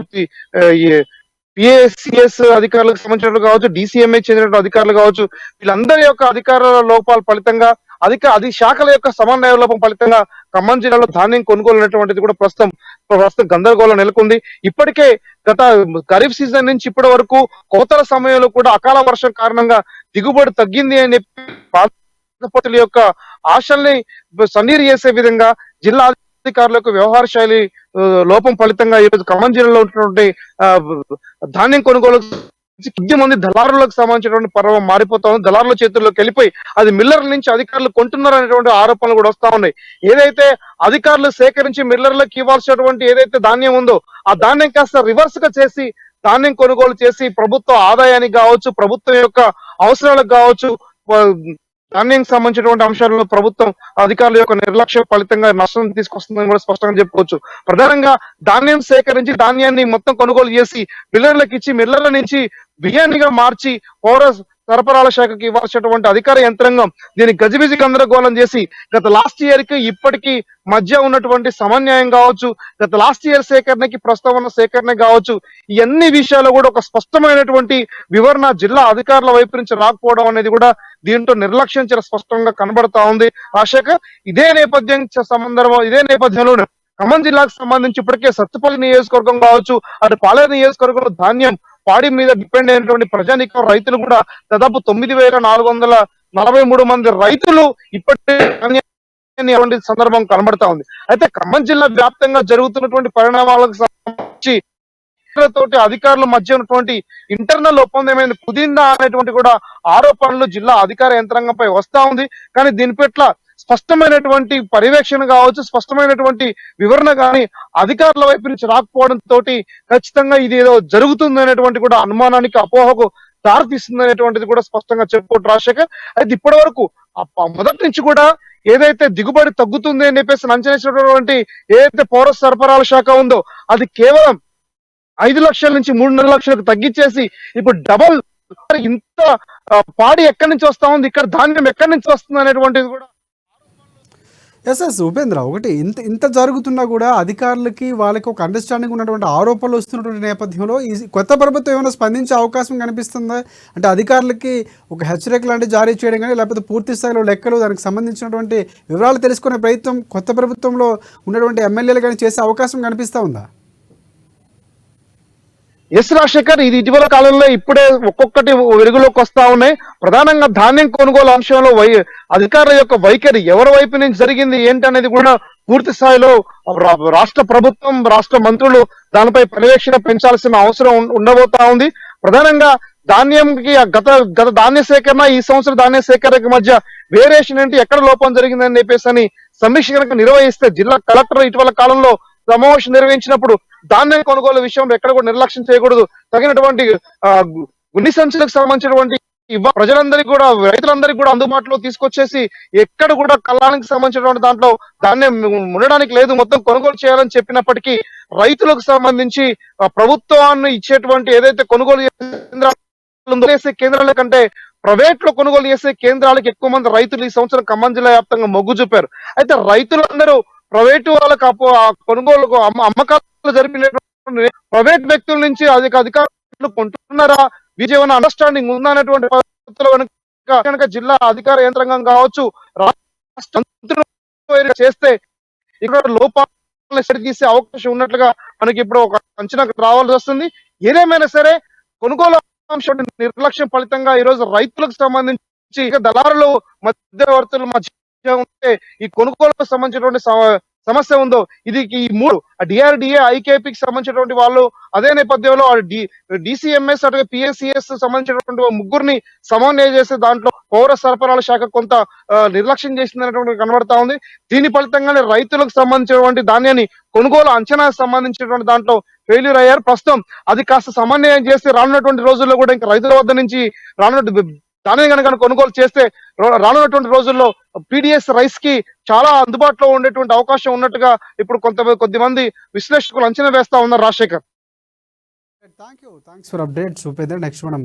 పిఏసిఎస్ అధికారులకు సంబంధించినట్లు కావచ్చు, డిసిఎంఏ చెందినటువంటి అధికారులు కావచ్చు, వీళ్ళందరి యొక్క అధికారుల లోపాల ఫలితంగా అది శాఖల యొక్క సమన్వయ లోపం ఫలితంగా ఖమ్మం జిల్లాలో ధాన్యం కొనుగోలు అనేటువంటిది కూడా ప్రస్తుతం గందరగోళం నెలకొంది. ఇప్పటికే గత ఖరీఫ్ సీజన్ నుంచి ఇప్పటి వరకు కోతల సమయంలో కూడా అకాల వర్షం కారణంగా దిగుబడి తగ్గింది అని బాధితుల యొక్క ఆశల్ని సన్నీరు చేసే విధంగా జిల్లా అధికారులకు వ్యవహార శైలి లోపం ఫలితంగా ఈరోజు ఖమ్మం జిల్లాలో ఉన్నటువంటి ధాన్యం కొనుగోలు కొద్ది మంది దళారులకు సంబంధించినటువంటి పర్వం మారిపోతా ఉంది. దళారుల చేతుల్లోకి వెళ్ళిపోయి అది మిల్లర్ల నుంచి అధికారులు కొంటున్నారు అనేటువంటి ఆరోపణలు కూడా వస్తా ఉన్నాయి. ఏదైతే అధికారులు సేకరించి మిల్లర్లకు ఇవ్వాల్సినటువంటి ఏదైతే ధాన్యం ఉందో ఆ ధాన్యం కాస్త రివర్స్ గా చేసి ధాన్యం కొనుగోలు చేసి ప్రభుత్వ ఆదాయానికి కావచ్చు, ప్రభుత్వం యొక్క అవసరాలకు కావచ్చు, ధాన్యానికి సంబంధించినటువంటి అంశాలలో ప్రభుత్వం అధికారుల యొక్క నిర్లక్ష్యం ఫలితంగా నష్టం తీసుకొస్తుందని కూడా స్పష్టంగా చెప్పుకోవచ్చు. ప్రధానంగా ధాన్యం సేకరించి ధాన్యాన్ని మొత్తం కొనుగోలు చేసి మిల్లర్లకు ఇచ్చి మిల్లర్ల నుంచి బియ్యాన్నిగా మార్చి పౌర సరఫరాల శాఖకి ఇవ్వాల్సినటువంటి అధికార యంత్రాంగం దీన్ని గజిబిజి గందరగోళం చేసి గత లాస్ట్ ఇయర్ కి ఇప్పటికీ మధ్య ఉన్నటువంటి సమన్యాయం కావచ్చు, గత లాస్ట్ ఇయర్ సేకరణకి ప్రస్తుతం సేకరణ కావచ్చు, ఈ అన్ని విషయాలు కూడా ఒక స్పష్టమైనటువంటి వివరణ జిల్లా అధికారుల వైపు నుంచి రాకపోవడం అనేది కూడా దీంట్లో నిర్లక్ష్యం చాలా స్పష్టంగా కనబడతా ఉంది. రాజశేఖర్, ఇదే నేపథ్యంలో ఖమ్మం జిల్లాకు సంబంధించి ఇప్పటికే సత్తుపల్లి నియోజకవర్గం కావచ్చు, అటు పాలేరు నియోజకవర్గంలో ధాన్యం పాడి మీద డిపెండ్ అయినటువంటి ప్రజానికం రైతులు కూడా దాదాపు 9,443 మంది రైతులు ఇప్పటికే సందర్భం కనబడతా ఉంది. అయితే ఖమ్మం జిల్లా వ్యాప్తంగా జరుగుతున్నటువంటి పరిణామాలకు సంబంధించి తోటి అధికారుల మధ్య ఉన్నటువంటి ఇంటర్నల్ ఒప్పందం ఏమైంది కుదిందా అనేటువంటి కూడా ఆరోపణలు జిల్లా అధికార యంత్రాంగంపై వస్తా ఉంది. కానీ దీని పట్ల స్పష్టమైనటువంటి పర్యవేక్షణ కావచ్చు, స్పష్టమైనటువంటి వివరణ కానీ అధికారుల వైపు నుంచి రాకపోవడం తోటి ఖచ్చితంగా ఇది ఏదో జరుగుతుంది అనేటువంటి కూడా అనుమానానికి, అపోహకు దారితీస్తుంది అనేటువంటిది కూడా స్పష్టంగా చెప్పుకోవచ్చు రాజశేఖర్. అయితే ఇప్పటి వరకు మొదటి నుంచి కూడా ఏదైతే దిగుబడి తగ్గుతుంది అని చెప్పేసి అంచనేసినటువంటి ఏదైతే పౌర సరఫరాల శాఖ ఉందో అది కేవలం 5 లక్షల నుంచి 3.5 లక్షలకు తగ్గించేసి ఇప్పుడు డబల్ ఇంత పాడి ఎక్కడి నుంచి వస్తా ఉంది, ఇక్కడ ధాన్యం ఎక్కడి నుంచి వస్తుంది అనేటువంటిది కూడా. ఎస్ ఉపేంద్ర, ఒకటి ఇంత జరుగుతున్నా కూడా అధికారులకి వాళ్ళకి ఒక అండర్స్టాండింగ్ ఉన్నటువంటి ఆరోపణలు వస్తున్నటువంటి నేపథ్యంలో ఈ కొత్త ప్రభుత్వం ఏమైనా స్పందించే అవకాశం కనిపిస్తుందా? అంటే అధికారులకి ఒక హెచ్చరిక లాంటి జారీ చేయడం కానీ లేకపోతే పూర్తి స్థాయిలో లెక్కలు దానికి సంబంధించినటువంటి వివరాలు తెలుసుకునే ప్రయత్నం కొత్త ప్రభుత్వంలో ఉన్నటువంటి ఎమ్మెల్యేలు కానీ చేసే అవకాశం కనిపిస్తూ ఉందా? ఎస్ రాజశేఖర్, ఇది ఇటీవల కాలంలో ఇప్పుడే ఒక్కొక్కటి వెలుగులోకి వస్తా ఉన్నాయి. ప్రధానంగా ధాన్యం కొనుగోలు అంశంలో అధికారుల యొక్క వైఖరి ఎవరి వైపు నుంచి జరిగింది ఏంటి అనేది కూడా పూర్తి స్థాయిలో రాష్ట్ర ప్రభుత్వం, రాష్ట్ర మంత్రులు దానిపై పర్యవేక్షణ పెంచాల్సిన అవసరం ఉండబోతా ఉంది. ప్రధానంగా ధాన్యంకి గత ధాన్య సేకరణ, ఈ సంవత్సరం ధాన్య సేకరణకి మధ్య వేరియేషన్ ఏంటి, ఎక్కడ లోపం జరిగిందని చెప్పేసి సమీక్ష కనుక నిర్వహిస్తే జిల్లా కలెక్టర్ ఇటీవల కాలంలో సమావేశం నిర్వహించినప్పుడు ధాన్యం కొనుగోలు విషయంలో ఎక్కడ కూడా నిర్లక్ష్యం చేయకూడదు, తగినటువంటి గుండి సంచులకు సంబంధించినటువంటి ప్రజలందరికీ కూడా, రైతులందరికీ కూడా అందుబాటులో తీసుకొచ్చేసి ఎక్కడ కూడా కళ్ళానికి సంబంధించినటువంటి దాంట్లో ధాన్యం ఉండడానికి లేదు, మొత్తం కొనుగోలు చేయాలని చెప్పినప్పటికీ రైతులకు సంబంధించి ప్రభుత్వాన్ని ఇచ్చేటువంటి ఏదైతే కొనుగోలు చేసే కేంద్రాల కంటే ప్రైవేట్ లో కొనుగోలు చేసే కేంద్రాలకు ఎక్కువ మంది రైతులు ఈ సంవత్సరం ఖమ్మం జిల్లా వ్యాప్తంగా మొగ్గు చూపారు. అయితే రైతులందరూ ప్రైవేటు వాళ్ళకు కొనుగోలు అమ్మకాలు జరిపినటువంటి ప్రైవేట్ వ్యక్తుల నుంచి అధికారులు కొంటున్నారా, వీజేమైనా అండర్స్టాండింగ్ ఉందా అనేటువంటి పద్ధతిలో కనుక జిల్లా అధికార యంత్రాంగం కావచ్చు, రాష్ట్ర చేస్తే ఇక్కడ లోపాలను సరితీసే అవకాశం ఉన్నట్లుగా మనకి ఇప్పుడు ఒక అంచనాకు రావాల్సి వస్తుంది. ఏదేమైనా సరే కొనుగోలు అంశం నిర్లక్ష్యం ఫలితంగా ఈ రోజు రైతులకు సంబంధించి దళారులు, మధ్యవర్తుల మధ్య ఉంటే ఈ కొనుగోలుకు సంబంధించినటువంటి సమస్య ఉందో ఇది ఈ మూడు డిఆర్డిఏ, ఐకేపీకి సంబంధించినటువంటి వాళ్ళు, అదే నేపథ్యంలో డిసిఎంఎస్ అటు పిఎస్సిఎస్ సంబంధించినటువంటి ముగ్గురిని సమన్వయం చేసే దాంట్లో పౌర సరఫరాల శాఖ కొంత నిర్లక్ష్యం చేసిందనేటువంటి కనబడతా ఉంది. దీని ఫలితంగానే రైతులకు సంబంధించినటువంటి ధాన్యాన్ని కొనుగోలు అంచనా సంబంధించినటువంటి దాంట్లో ఫెయిల్యూర్ అయ్యారు. ప్రస్తుతం అది కాస్త సమన్వయం చేస్తే రానున్నటువంటి రోజుల్లో కూడా ఇంకా రైతుల వద్ద నుంచి ధాన్యం కనుక కొనుగోలు చేస్తే రానున్నటువంటి రోజుల్లో పీడిఎస్ రైస్ కి చాలా అందుబాటులో ఉండేటువంటి అవకాశం ఉన్నట్టుగా ఇప్పుడు కొద్దిమంది విశ్లేషకులు అంచనా వేస్తా ఉన్నారు. Rajasekhar, thanks for updates Upendra. Next మనం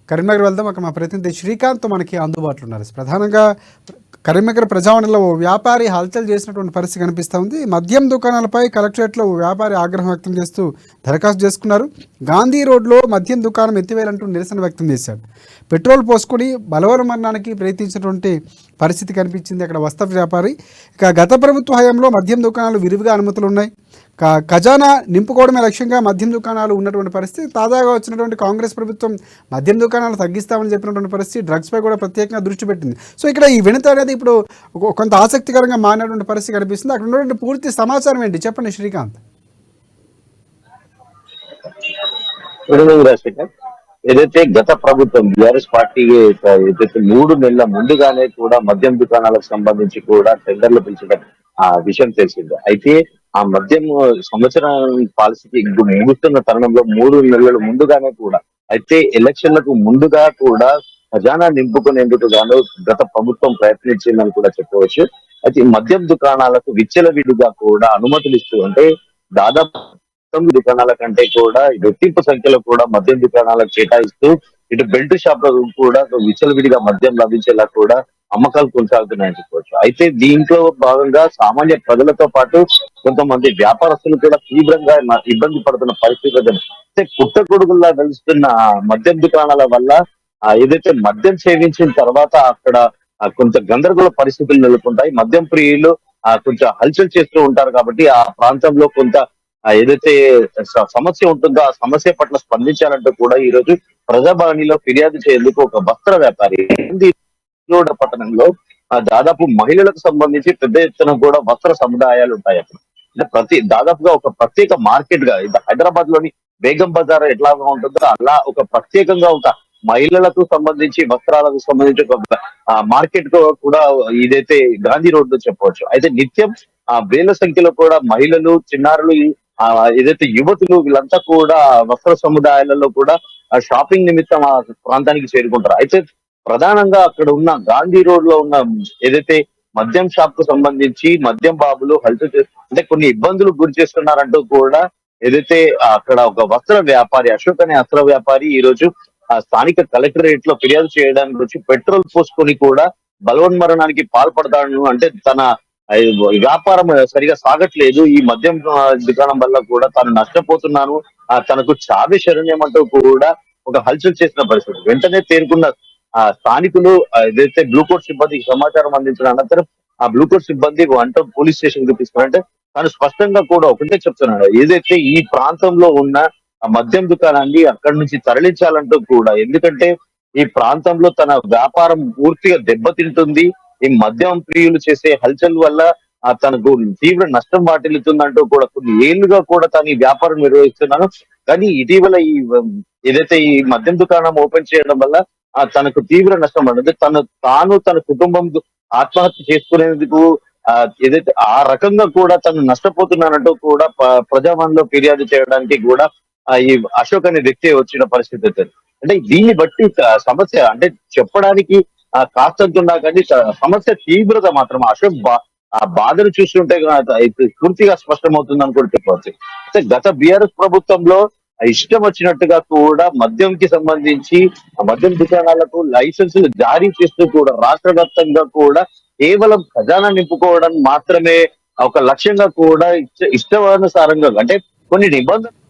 కరీంనగర్ వెళ్దాం. అక్కడ మా ప్రతినిధి శ్రీకాంత్ మనకి అందుబాటులో ఉన్నారు. ప్రధానంగా కరీంనగర్ ప్రజావాణిలో ఓ వ్యాపారి హల్చల్ చేసినటువంటి పరిస్థితి కనిపిస్తూ ఉంది. మద్యం దుకాణాలపై కలెక్టరేట్లో ఓ వ్యాపారి ఆగ్రహం వ్యక్తం చేస్తూ దరఖాస్తు చేసుకున్నారు. గాంధీ రోడ్లో మద్యం దుకాణం ఎత్తివేయాలంటూ నిరసన వ్యక్తం చేశాడు. పెట్రోల్ పోసుకొని బలవన్మరణానికి ప్రయత్నించినటువంటి పరిస్థితి కనిపించింది అక్కడ వస్త్ర వ్యాపారి. ఇక గత ప్రభుత్వ హయాంలో మద్యం దుకాణాలు విరివిగా అనుమతులు ఉన్నాయి. ఖజానా నింపుకోవడమే లక్ష్యంగా మద్యం దుకాణాలు ఉన్నటువంటి పరిస్థితి. తాజాగా వచ్చినటువంటి కాంగ్రెస్ ప్రభుత్వం మద్యం దుకాణాలు తగ్గిస్తామని చెప్పినటువంటి పరిస్థితి, డ్రగ్స్పై కూడా ప్రత్యేకంగా దృష్టి పెట్టింది. సో ఇక్కడ ఈ వినతి అనేది ఇప్పుడు కొంత ఆసక్తికరంగా మారినటువంటి పరిస్థితి కనిపిస్తుంది. అక్కడ ఉన్నటువంటి పూర్తి సమాచారం ఏంటి చెప్పండి శ్రీకాంత్. ఏదైతే గత ప్రభుత్వం బీఆర్ఎస్ పార్టీ ఏదైతే 3 నెలల ముందుగానే కూడా మద్యం దుకాణాలకు సంబంధించి కూడా టెండర్లు పిలిచడం ఆ విషయం తెలిసింది. అయితే ఆ మద్యం సంవత్సరం పాలసీకి ముగుస్తున్న తరుణంలో 3 నెలల ముందుగానే కూడా, అయితే ఎలక్షన్లకు ముందుగా కూడా ఖజానా నింపుకునేందుకు గాను గత ప్రభుత్వం ప్రయత్నించిందని కూడా చెప్పవచ్చు. అయితే మద్యం దుకాణాలకు విచ్చలవిడిగా కూడా అనుమతులు ఇస్తూ, అంటే దాదాపు దుకాణాల కంటే కూడా రెట్టింపు సంఖ్యలో కూడా మద్యం దుకాణాలకు కేటాయిస్తూ ఇటు బెల్ట్ షాపులకు కూడా విచ్చలవిడిగా మద్యం లభించేలా కూడా అమ్మకాలు కొనసాగుతున్నాయని చెప్పవచ్చు. అయితే దీంట్లో భాగంగా సామాన్య ప్రజలతో పాటు కొంతమంది వ్యాపారస్తులు కూడా తీవ్రంగా ఇబ్బంది పడుతున్న పరిస్థితి. అయితే పుట్టగొడుగుల్లా వెలుస్తున్న మద్యం దుకాణాల వల్ల ఏదైతే మద్యం సేవించిన తర్వాత అక్కడ కొంత గందరగోళ పరిస్థితులు నెలకొంటాయి. మద్యం ప్రియులు కొంచెం హల్చల్ చేస్తూ ఉంటారు కాబట్టి ఆ ప్రాంతంలో కొంత ఏదైతే సమస్య ఉంటుందో ఆ సమస్య పట్ల స్పందించాలంటూ కూడా ఈ రోజు ప్రజాభవనిలో ఫిర్యాదు చేసేందుకు ఒక వస్త్ర వ్యాపారి పట్టణంలో దాదాపు మహిళలకు సంబంధించి పెద్ద ఎత్తున కూడా వస్త్ర సముదాయాలు ఉంటాయి అక్కడ. అంటే దాదాపుగా ఒక ప్రత్యేక మార్కెట్ గా హైదరాబాద్ లోని బేగం బజార్ ఎట్లాగా ఉంటుందో అలా ఒక ప్రత్యేకంగా ఒక మహిళలకు సంబంధించి వస్త్రాలకు సంబంధించి ఒక మార్కెట్ కూడా ఇదైతే గాంధీ రోడ్ లో చెప్పవచ్చు. అయితే నిత్యం వేల సంఖ్యలో కూడా మహిళలు, చిన్నారులు, ఏదైతే యువతులు వీళ్ళంతా కూడా వస్త్ర సముదాయాలలో కూడా షాపింగ్ నిమిత్తం ఆ ప్రాంతానికి చేరుకుంటారు. అయితే ప్రధానంగా అక్కడ ఉన్న గాంధీ రోడ్ లో ఉన్న ఏదైతే మద్యం షాప్ కు సంబంధించి మద్యం బాబులు అంటే కొన్ని ఇబ్బందులు గురి చేస్తున్నారంటూ కూడా ఏదైతే అక్కడ ఒక వస్త్ర వ్యాపారి అశోక్ అనే వస్త్ర వ్యాపారి ఈ రోజు స్థానిక కలెక్టరేట్ లో ఫిర్యాదు చేయడానికి వచ్చి పెట్రోల్ పోసుకొని కూడా బలవన్మరణానికి పాల్పడతాడు. అంటే తన వ్యాపారం సరిగా సాగట్లేదు, ఈ మద్యం దుకాణం వల్ల కూడా తాను నష్టపోతున్నాను, తనకు చావే శరణ్యం అంటూ కూడా ఒక హల్చల్ చేసిన పరిస్థితి. వెంటనే తేరుకున్న స్థానికులు ఏదైతే బ్లూకోట్ సిబ్బందికి సమాచారం అందించిన అనంతరం ఆ బ్లూకోట్ సిబ్బంది వంట పోలీస్ స్టేషన్ కి తీసుకున్నారంటే తాను స్పష్టంగా కూడా ఒకటే చెప్తున్నాడు, ఏదైతే ఈ ప్రాంతంలో ఉన్న ఆ మద్యం దుకాణాన్ని అక్కడి నుంచి తరలించాలంటూ కూడా, ఎందుకంటే ఈ ప్రాంతంలో తన వ్యాపారం పూర్తిగా దెబ్బతింటుంది, ఈ మద్యం ప్రియులు చేసే హల్చల్ వల్ల తనకు తీవ్ర నష్టం వాటిల్లుతుందంటూ కూడా కొన్ని ఏళ్లుగా కూడా తను ఈ వ్యాపారం నిర్వహిస్తున్నాను. కానీ ఇటీవల ఏదైతే ఈ మద్యం దుకాణం ఓపెన్ చేయడం వల్ల తనకు తీవ్ర నష్టం పడింది. తాను తన కుటుంబం ఆత్మహత్య చేసుకునేందుకు ఏదైతే ఆ రకంగా కూడా తను నష్టపోతున్నానంటూ కూడా ప్రజావాణిలో ఫిర్యాదు చేయడానికి కూడా ఈ అశోక్ అనే వ్యక్తి వచ్చిన పరిస్థితి. అంటే దీన్ని బట్టి సమస్య అంటే చెప్పడానికి కాస్తంతున్నా కానీ సమస్య తీవ్రత మాత్రం అశోక్ ఆ బాధను చూస్తుంటే పూర్తిగా స్పష్టమవుతుందని కూడా చెప్పవచ్చు. అయితే గత బీఆర్ఎస్ ప్రభుత్వంలో ఇష్టం వచ్చినట్టుగా కూడా మద్యంకి సంబంధించి మద్యం దుకాణాలకు లైసెన్సులు జారీ చేస్తూ కూడా రాష్ట్ర వ్యాప్తంగా కూడా కేవలం ఖజానా నింపుకోవడం మాత్రమే ఒక లక్ష్యంగా కూడా ఇష్టానుసారంగా అంటే కొన్ని నిబంధనలు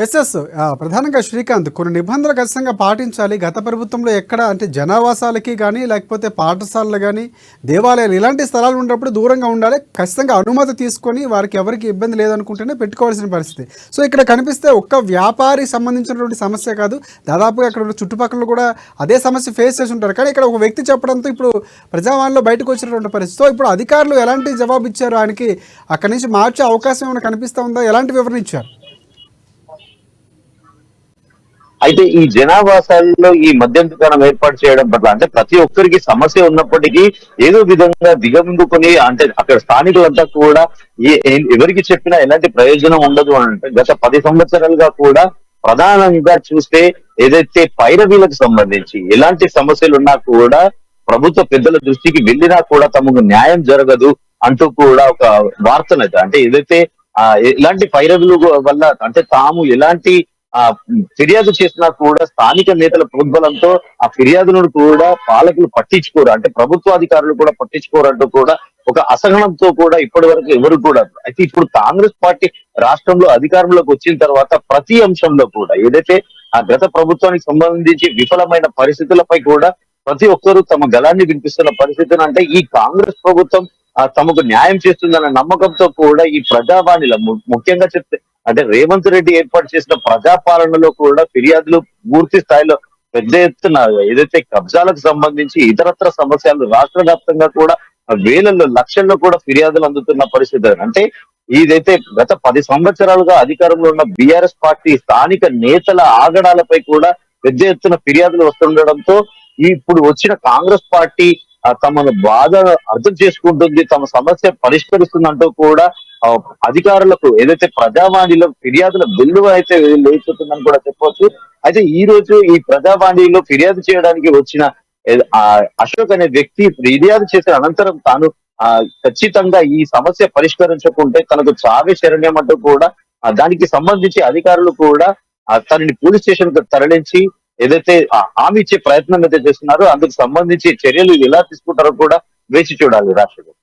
ఎస్ఎస్ ప్రధానంగా శ్రీకాంత్ కొన్ని నిబంధనలు ఖచ్చితంగా పాటించాలి. గత ప్రభుత్వంలో ఎక్కడ అంటే జనావాసాలకి కానీ లేకపోతే పాఠశాలలు కానీ దేవాలయాలు ఇలాంటి స్థలాలు ఉన్నప్పుడు దూరంగా ఉండాలి, ఖచ్చితంగా అనుమతి తీసుకొని వారికి ఎవరికి ఇబ్బంది లేదనుకుంటేనే పెట్టుకోవాల్సిన పరిస్థితి. సో ఇక్కడ కనిపిస్తే ఒక్క వ్యాపారికి సంబంధించినటువంటి సమస్య కాదు, దాదాపుగా ఇక్కడ ఉన్న చుట్టుపక్కల కూడా అదే సమస్య ఫేస్ చేసి ఉంటారు. కానీ ఇక్కడ ఒక వ్యక్తి చెప్పడంతో ఇప్పుడు ప్రజావాణిలో బయటకు వచ్చినటువంటి పరిస్థితి. సో ఇప్పుడు అధికారులు ఎలాంటి జవాబు ఇచ్చారు, ఆయనకి అక్కడి నుంచి మార్చే అవకాశం ఏమైనా కనిపిస్తూ ఉందా, ఎలాంటి వివరణ ఇచ్చారు? అయితే ఈ జనావాసాల్లో ఈ మద్యం దుకాణం ఏర్పాటు చేయడం పట్ల అంటే ప్రతి ఒక్కరికి సమస్య ఉన్నప్పటికీ ఏదో విధంగా దిగమింగుకొని అంటే అక్కడ స్థానికులంతా కూడా ఎవరికి చెప్పినా ఎలాంటి ప్రయోజనం ఉండదు అంటే గత 10 సంవత్సరాలుగా కూడా ప్రధానంగా చూస్తే ఏదైతే పైరవీలకు సంబంధించి ఎలాంటి సమస్యలు ఉన్నా కూడా ప్రభుత్వ పెద్దల దృష్టికి వెళ్ళినా కూడా తమకు న్యాయం జరగదు అంటూ కూడా ఒక వార్తనైతే అంటే ఏదైతే ఇలాంటి పైరవీలు వల్ల అంటే తాము ఎలాంటి ఫిర్యాదు చేసినా కూడా స్థానిక నేతల ప్రోద్బలంతో ఆ ఫిర్యాదులను కూడా పాలకులు పట్టించుకోరు, అంటే ప్రభుత్వాధికారులు కూడా పట్టించుకోరు అంటూ కూడా ఒక అసహనంతో కూడా ఇప్పటి వరకు ఎవరు కూడా. అయితే ఇప్పుడు కాంగ్రెస్ పార్టీ రాష్ట్రంలో అధికారంలోకి వచ్చిన తర్వాత ప్రతి అంశంలో కూడా ఏదైతే ఆ గత ప్రభుత్వానికి సంబంధించి విఫలమైన పరిస్థితులపై కూడా ప్రతి ఒక్కరూ తమ గళాన్ని వినిపిస్తున్న పరిస్థితిని, అంటే ఈ కాంగ్రెస్ ప్రభుత్వం తమకు న్యాయం చేస్తుందన్న నమ్మకంతో కూడా ఈ ప్రజావాణిలో ముఖ్యంగా చెప్తే అంటే రేవంత్ రెడ్డి ఏర్పాటు చేసిన ప్రజాపాలనలో కూడా ఫిర్యాదులు పూర్తి స్థాయిలో పెద్ద ఎత్తున ఏదైతే కబ్జాలకు సంబంధించి ఇతరత్ర సమస్యలు రాష్ట్ర వ్యాప్తంగా కూడా వేలల్లో లక్షల్లో కూడా ఫిర్యాదులు అందుతున్న పరిస్థితి. అంటే ఇదైతే గత 10 సంవత్సరాలుగా అధికారంలో ఉన్న బీఆర్ఎస్ పార్టీ స్థానిక నేతల ఆగడాలపై కూడా పెద్ద ఎత్తున ఫిర్యాదులు వస్తుండడంతో ఇప్పుడు వచ్చిన కాంగ్రెస్ పార్టీ తమను బాధ అర్థం చేసుకుంటుంది, తమ సమస్య పరిష్కరిస్తుందంటూ కూడా అధికారులకు ఏదైతే ప్రజావాణిలో ఫిర్యాదుల బిల్లు అయితే లేకపోతుందని కూడా చెప్పవచ్చు. అయితే ఈ రోజు ఈ ప్రజావాణిలో ఫిర్యాదు చేయడానికి వచ్చిన అశోక్ అనే వ్యక్తి ఫిర్యాదు చేసిన అనంతరం తాను ఖచ్చితంగా ఈ సమస్య పరిష్కరించకుంటే తనకు చావే శరణ్యం అంటూ కూడా దానికి సంబంధించి అధికారులు కూడా తనని పోలీస్ స్టేషన్ కు తరలించి ఏదైతే హామీ ఇచ్చే ప్రయత్నం అయితే చేస్తున్నారో అందుకు సంబంధించి చర్యలు ఎలా తీసుకుంటారో కూడా వేచి చూడాలి. రాష్ట్రం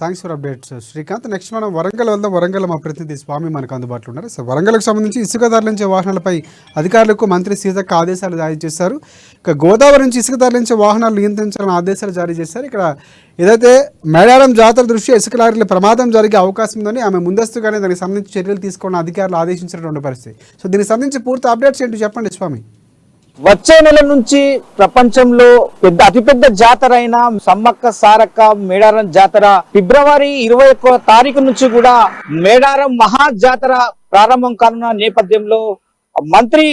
thanks for updates Srikanth. Next మనం వరంగల్ వెళ్దాం. వరంగల్ మా ప్రతినిధి స్వామి మనకు అందుబాటులో ఉన్నారు. సో వరంగల్కి సంబంధించి ఇసుక తరలించే వాహనాలపై అధికారులకు మంత్రి సీతక్క ఆదేశాలు జారీ చేశారు. ఇక గోదావరి నుంచి ఇసుక తరలించే వాహనాలు నియంత్రించాలని ఆదేశాలు జారీ చేశారు. ఇక్కడ ఏదైతే మేడారం జాతర దృష్ట్యా ఇసుక లారీల ప్రమాదం జరిగే అవకాశం ఉందని ఆమె ముందస్తుగానే దానికి సంబంధించి చర్యలు తీసుకోవడం అధికారులు ఆదేశించినటువంటి పరిస్థితి. సో దీనికి సంబంధించి పూర్తి అప్డేట్స్ ఏంటి చెప్పండి స్వామి. వచ్చే నెల నుంచి ప్రపంచంలో అతిపెద్ద జాతర అయిన సమ్మక్క సారక్క మేడారం జాతర ఫిబ్రవరి 21వ తారీఖు నుంచి కూడా మేడారం మహా జాతర ప్రారంభం కానున్న నేపథ్యంలో మంత్రి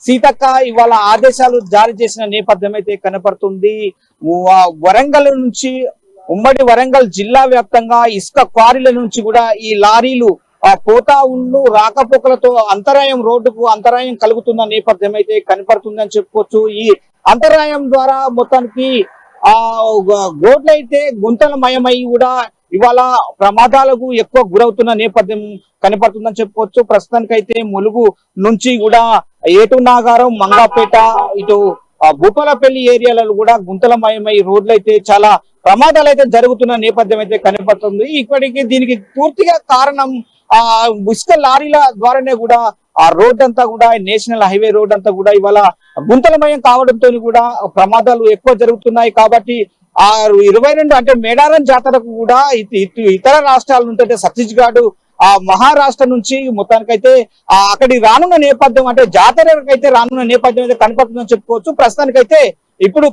సీతక్క ఇవాళ ఆదేశాలు జారీ చేసిన నేపథ్యం అయితే కనపడుతుంది. వరంగల్ నుంచి ఉమ్మడి వరంగల్ జిల్లా వ్యాప్తంగా ఇసుక క్వారీల నుంచి కూడా ఈ లారీలు పోతా ఉండు రాకపోకలతో అంతరాయం రోడ్డుకు అంతరాయం కలుగుతున్న నేపథ్యం అయితే కనపడుతుందని చెప్పుకోవచ్చు. ఈ అంతరాయం ద్వారా మొత్తానికి రోడ్లైతే గుంతలమయమై కూడా ఇవాళ ప్రమాదాలకు ఎక్కువ గురవుతున్న నేపథ్యం కనపడుతుందని చెప్పుకోవచ్చు. ప్రస్తుతానికైతే ములుగు నుంచి కూడా ఏటు నాగారం మంగాపేట ఇటు భూపాలపల్లి ఏరియాలలో కూడా గుంతలమయమై రోడ్లు అయితే చాలా ప్రమాదాలు అయితే జరుగుతున్న నేపథ్యం అయితే కనపడుతుంది. ఇప్పటికీ దీనికి పూర్తిగా కారణం ఇసుక లారీల ద్వారానే కూడా ఆ రోడ్ అంతా కూడా నేషనల్ హైవే రోడ్ అంతా కూడా ఇవాళ గుంతలమయం కావడంతో కూడా ప్రమాదాలు ఎక్కువ జరుగుతున్నాయి. కాబట్టి 22 అంటే మేడారం జాతరకు కూడా ఇతర రాష్ట్రాల నుంచి అంటే ఛత్తీస్గఢ్ మహారాష్ట్ర నుంచి మొత్తానికైతే అక్కడికి రానున్న నేపథ్యం అంటే జాతరకైతే రానున్న నేపథ్యం అయితే కనపడుతుందని చెప్పుకోవచ్చు. ప్రస్తుతానికైతే ఇప్పుడు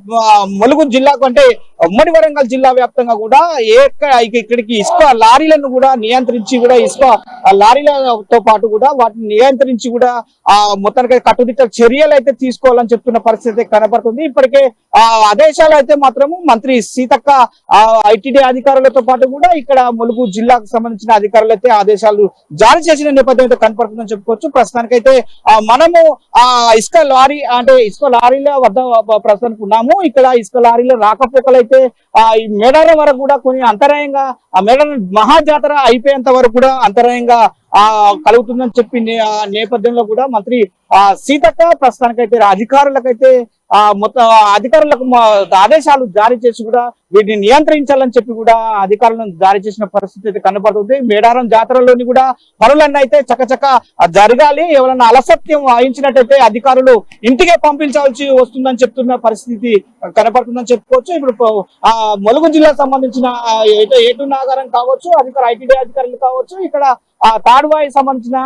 ములుగు జిల్లాకు అంటే ఉమ్మడి వరంగల్ జిల్లా వ్యాప్తంగా కూడా ఇక్కడికి ఇసుక లారీలను కూడా నియంత్రించి కూడా ఇసుక లారీలతో పాటు కూడా వాటిని నియంత్రించి కూడా మొత్తానికి కట్టుదిట్ట చర్యలు అయితే తీసుకోవాలని చెప్తున్న పరిస్థితి కనపడుతుంది. ఇప్పటికే ఆదేశాలు అయితే మాత్రము మంత్రి సీతక్క ఐటీడీ అధికారులతో పాటు కూడా ఇక్కడ ములుగు జిల్లాకు సంబంధించిన అధికారులు అయితే ఆదేశాలు జారీ చేసిన నేపథ్యం అయితే కనపడుతుందని చెప్పుకోవచ్చు. ప్రస్తుతానికైతే మనము ఇసుక లారీ అంటే ఇసుక లారీల వద్ద ప్రస్తుతానికి ఉన్నాము. ఇక్కడ ఇసుక లారీల రాకపోకలు అయితే ఈ మేడారం వరకు కూడా కొన్ని అంతరాయంగా మేడారం మహాజాతర అయిపోయేంత వరకు కూడా అంతరాయంగా కలుగుతుందని చెప్పి నేపథ్యంలో కూడా మంత్రి సీతక్క ప్రస్తుతానికైతే అధికారులకైతే మొత్తం అధికారులకు ఆదేశాలు జారీ చేసి కూడా వీటిని నియంత్రించాలని చెప్పి కూడా అధికారులను జారీ చేసిన పరిస్థితి అయితే కనపడుతుంది. మేడారం జాతరలోని కూడా పనులన్నీ అయితే చకచక జరగాలి. ఎవరైనా అలసత్యం వహించినట్టయితే అధికారులు ఇంటికే పంపించాల్సి వస్తుందని చెప్తున్న పరిస్థితి కనపడుతుందని చెప్పుకోవచ్చు. ఇప్పుడు ములుగు జిల్లాకు సంబంధించిన ఏటు నాగారం కావచ్చు, ఐటీడీ అధికారులు కావచ్చు, ఇక్కడ తాడువాయి సంబంధించిన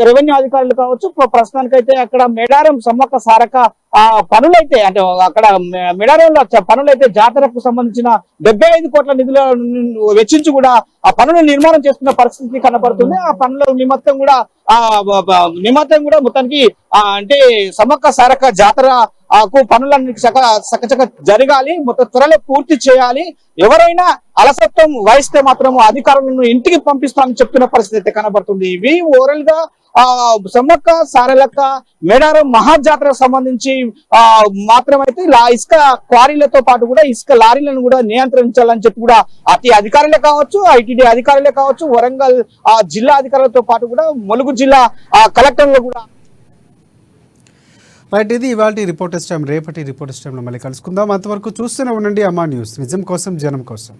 రెవెన్యూ అధికారులు కావచ్చు, ప్రస్తుతానికైతే అక్కడ మేడారం సమ్మక్క సారక్క పనులైతే అంటే అక్కడ మేడారంలో పనులైతే జాతరకు సంబంధించిన 75 కోట్ల నిధుల వెచ్చించి కూడా ఆ పనులు నిర్మాణం చేస్తున్న పరిస్థితి కనపడుతుంది. ఆ పనుల నిమిత్తం కూడా మొత్తానికి అంటే సమ్మక్క సారక్క జాతర పనులన్నీ చకచక జరగాలి, మొత్తం త్వరలో పూర్తి చేయాలి. ఎవరైనా అలసత్వం వహిస్తే మాత్రం అధికారులను ఇంటికి పంపిస్తామని చెప్తున్న పరిస్థితి కనబడుతుంది. ఇవి ఓవరాల్ గా సమ్మక్క సారలక్క మేడారం మహాజాతరకు సంబంధించి మాత్రమైతే ఇసుక క్వారీలతో పాటు కూడా ఇసుక లారీలను కూడా నియంత్రించాలని చెప్పి కూడా అధికారులే కావచ్చు, ఐటీడీ అధికారులే కావచ్చు, వరంగల్ జిల్లా అధికారులతో పాటు కూడా ములుగు జిల్లా కలెక్టర్లు కూడా. రైట్, ఇది ఇవాళ రిపోర్టర్స్ టైం. రేపటి రిపోర్టర్స్ టైంలో మళ్ళీ కలుసుకుందాం. అంతవరకు చూస్తూనే ఉండండి అమ్మా న్యూస్, నిజం కోసం జనం కోసం.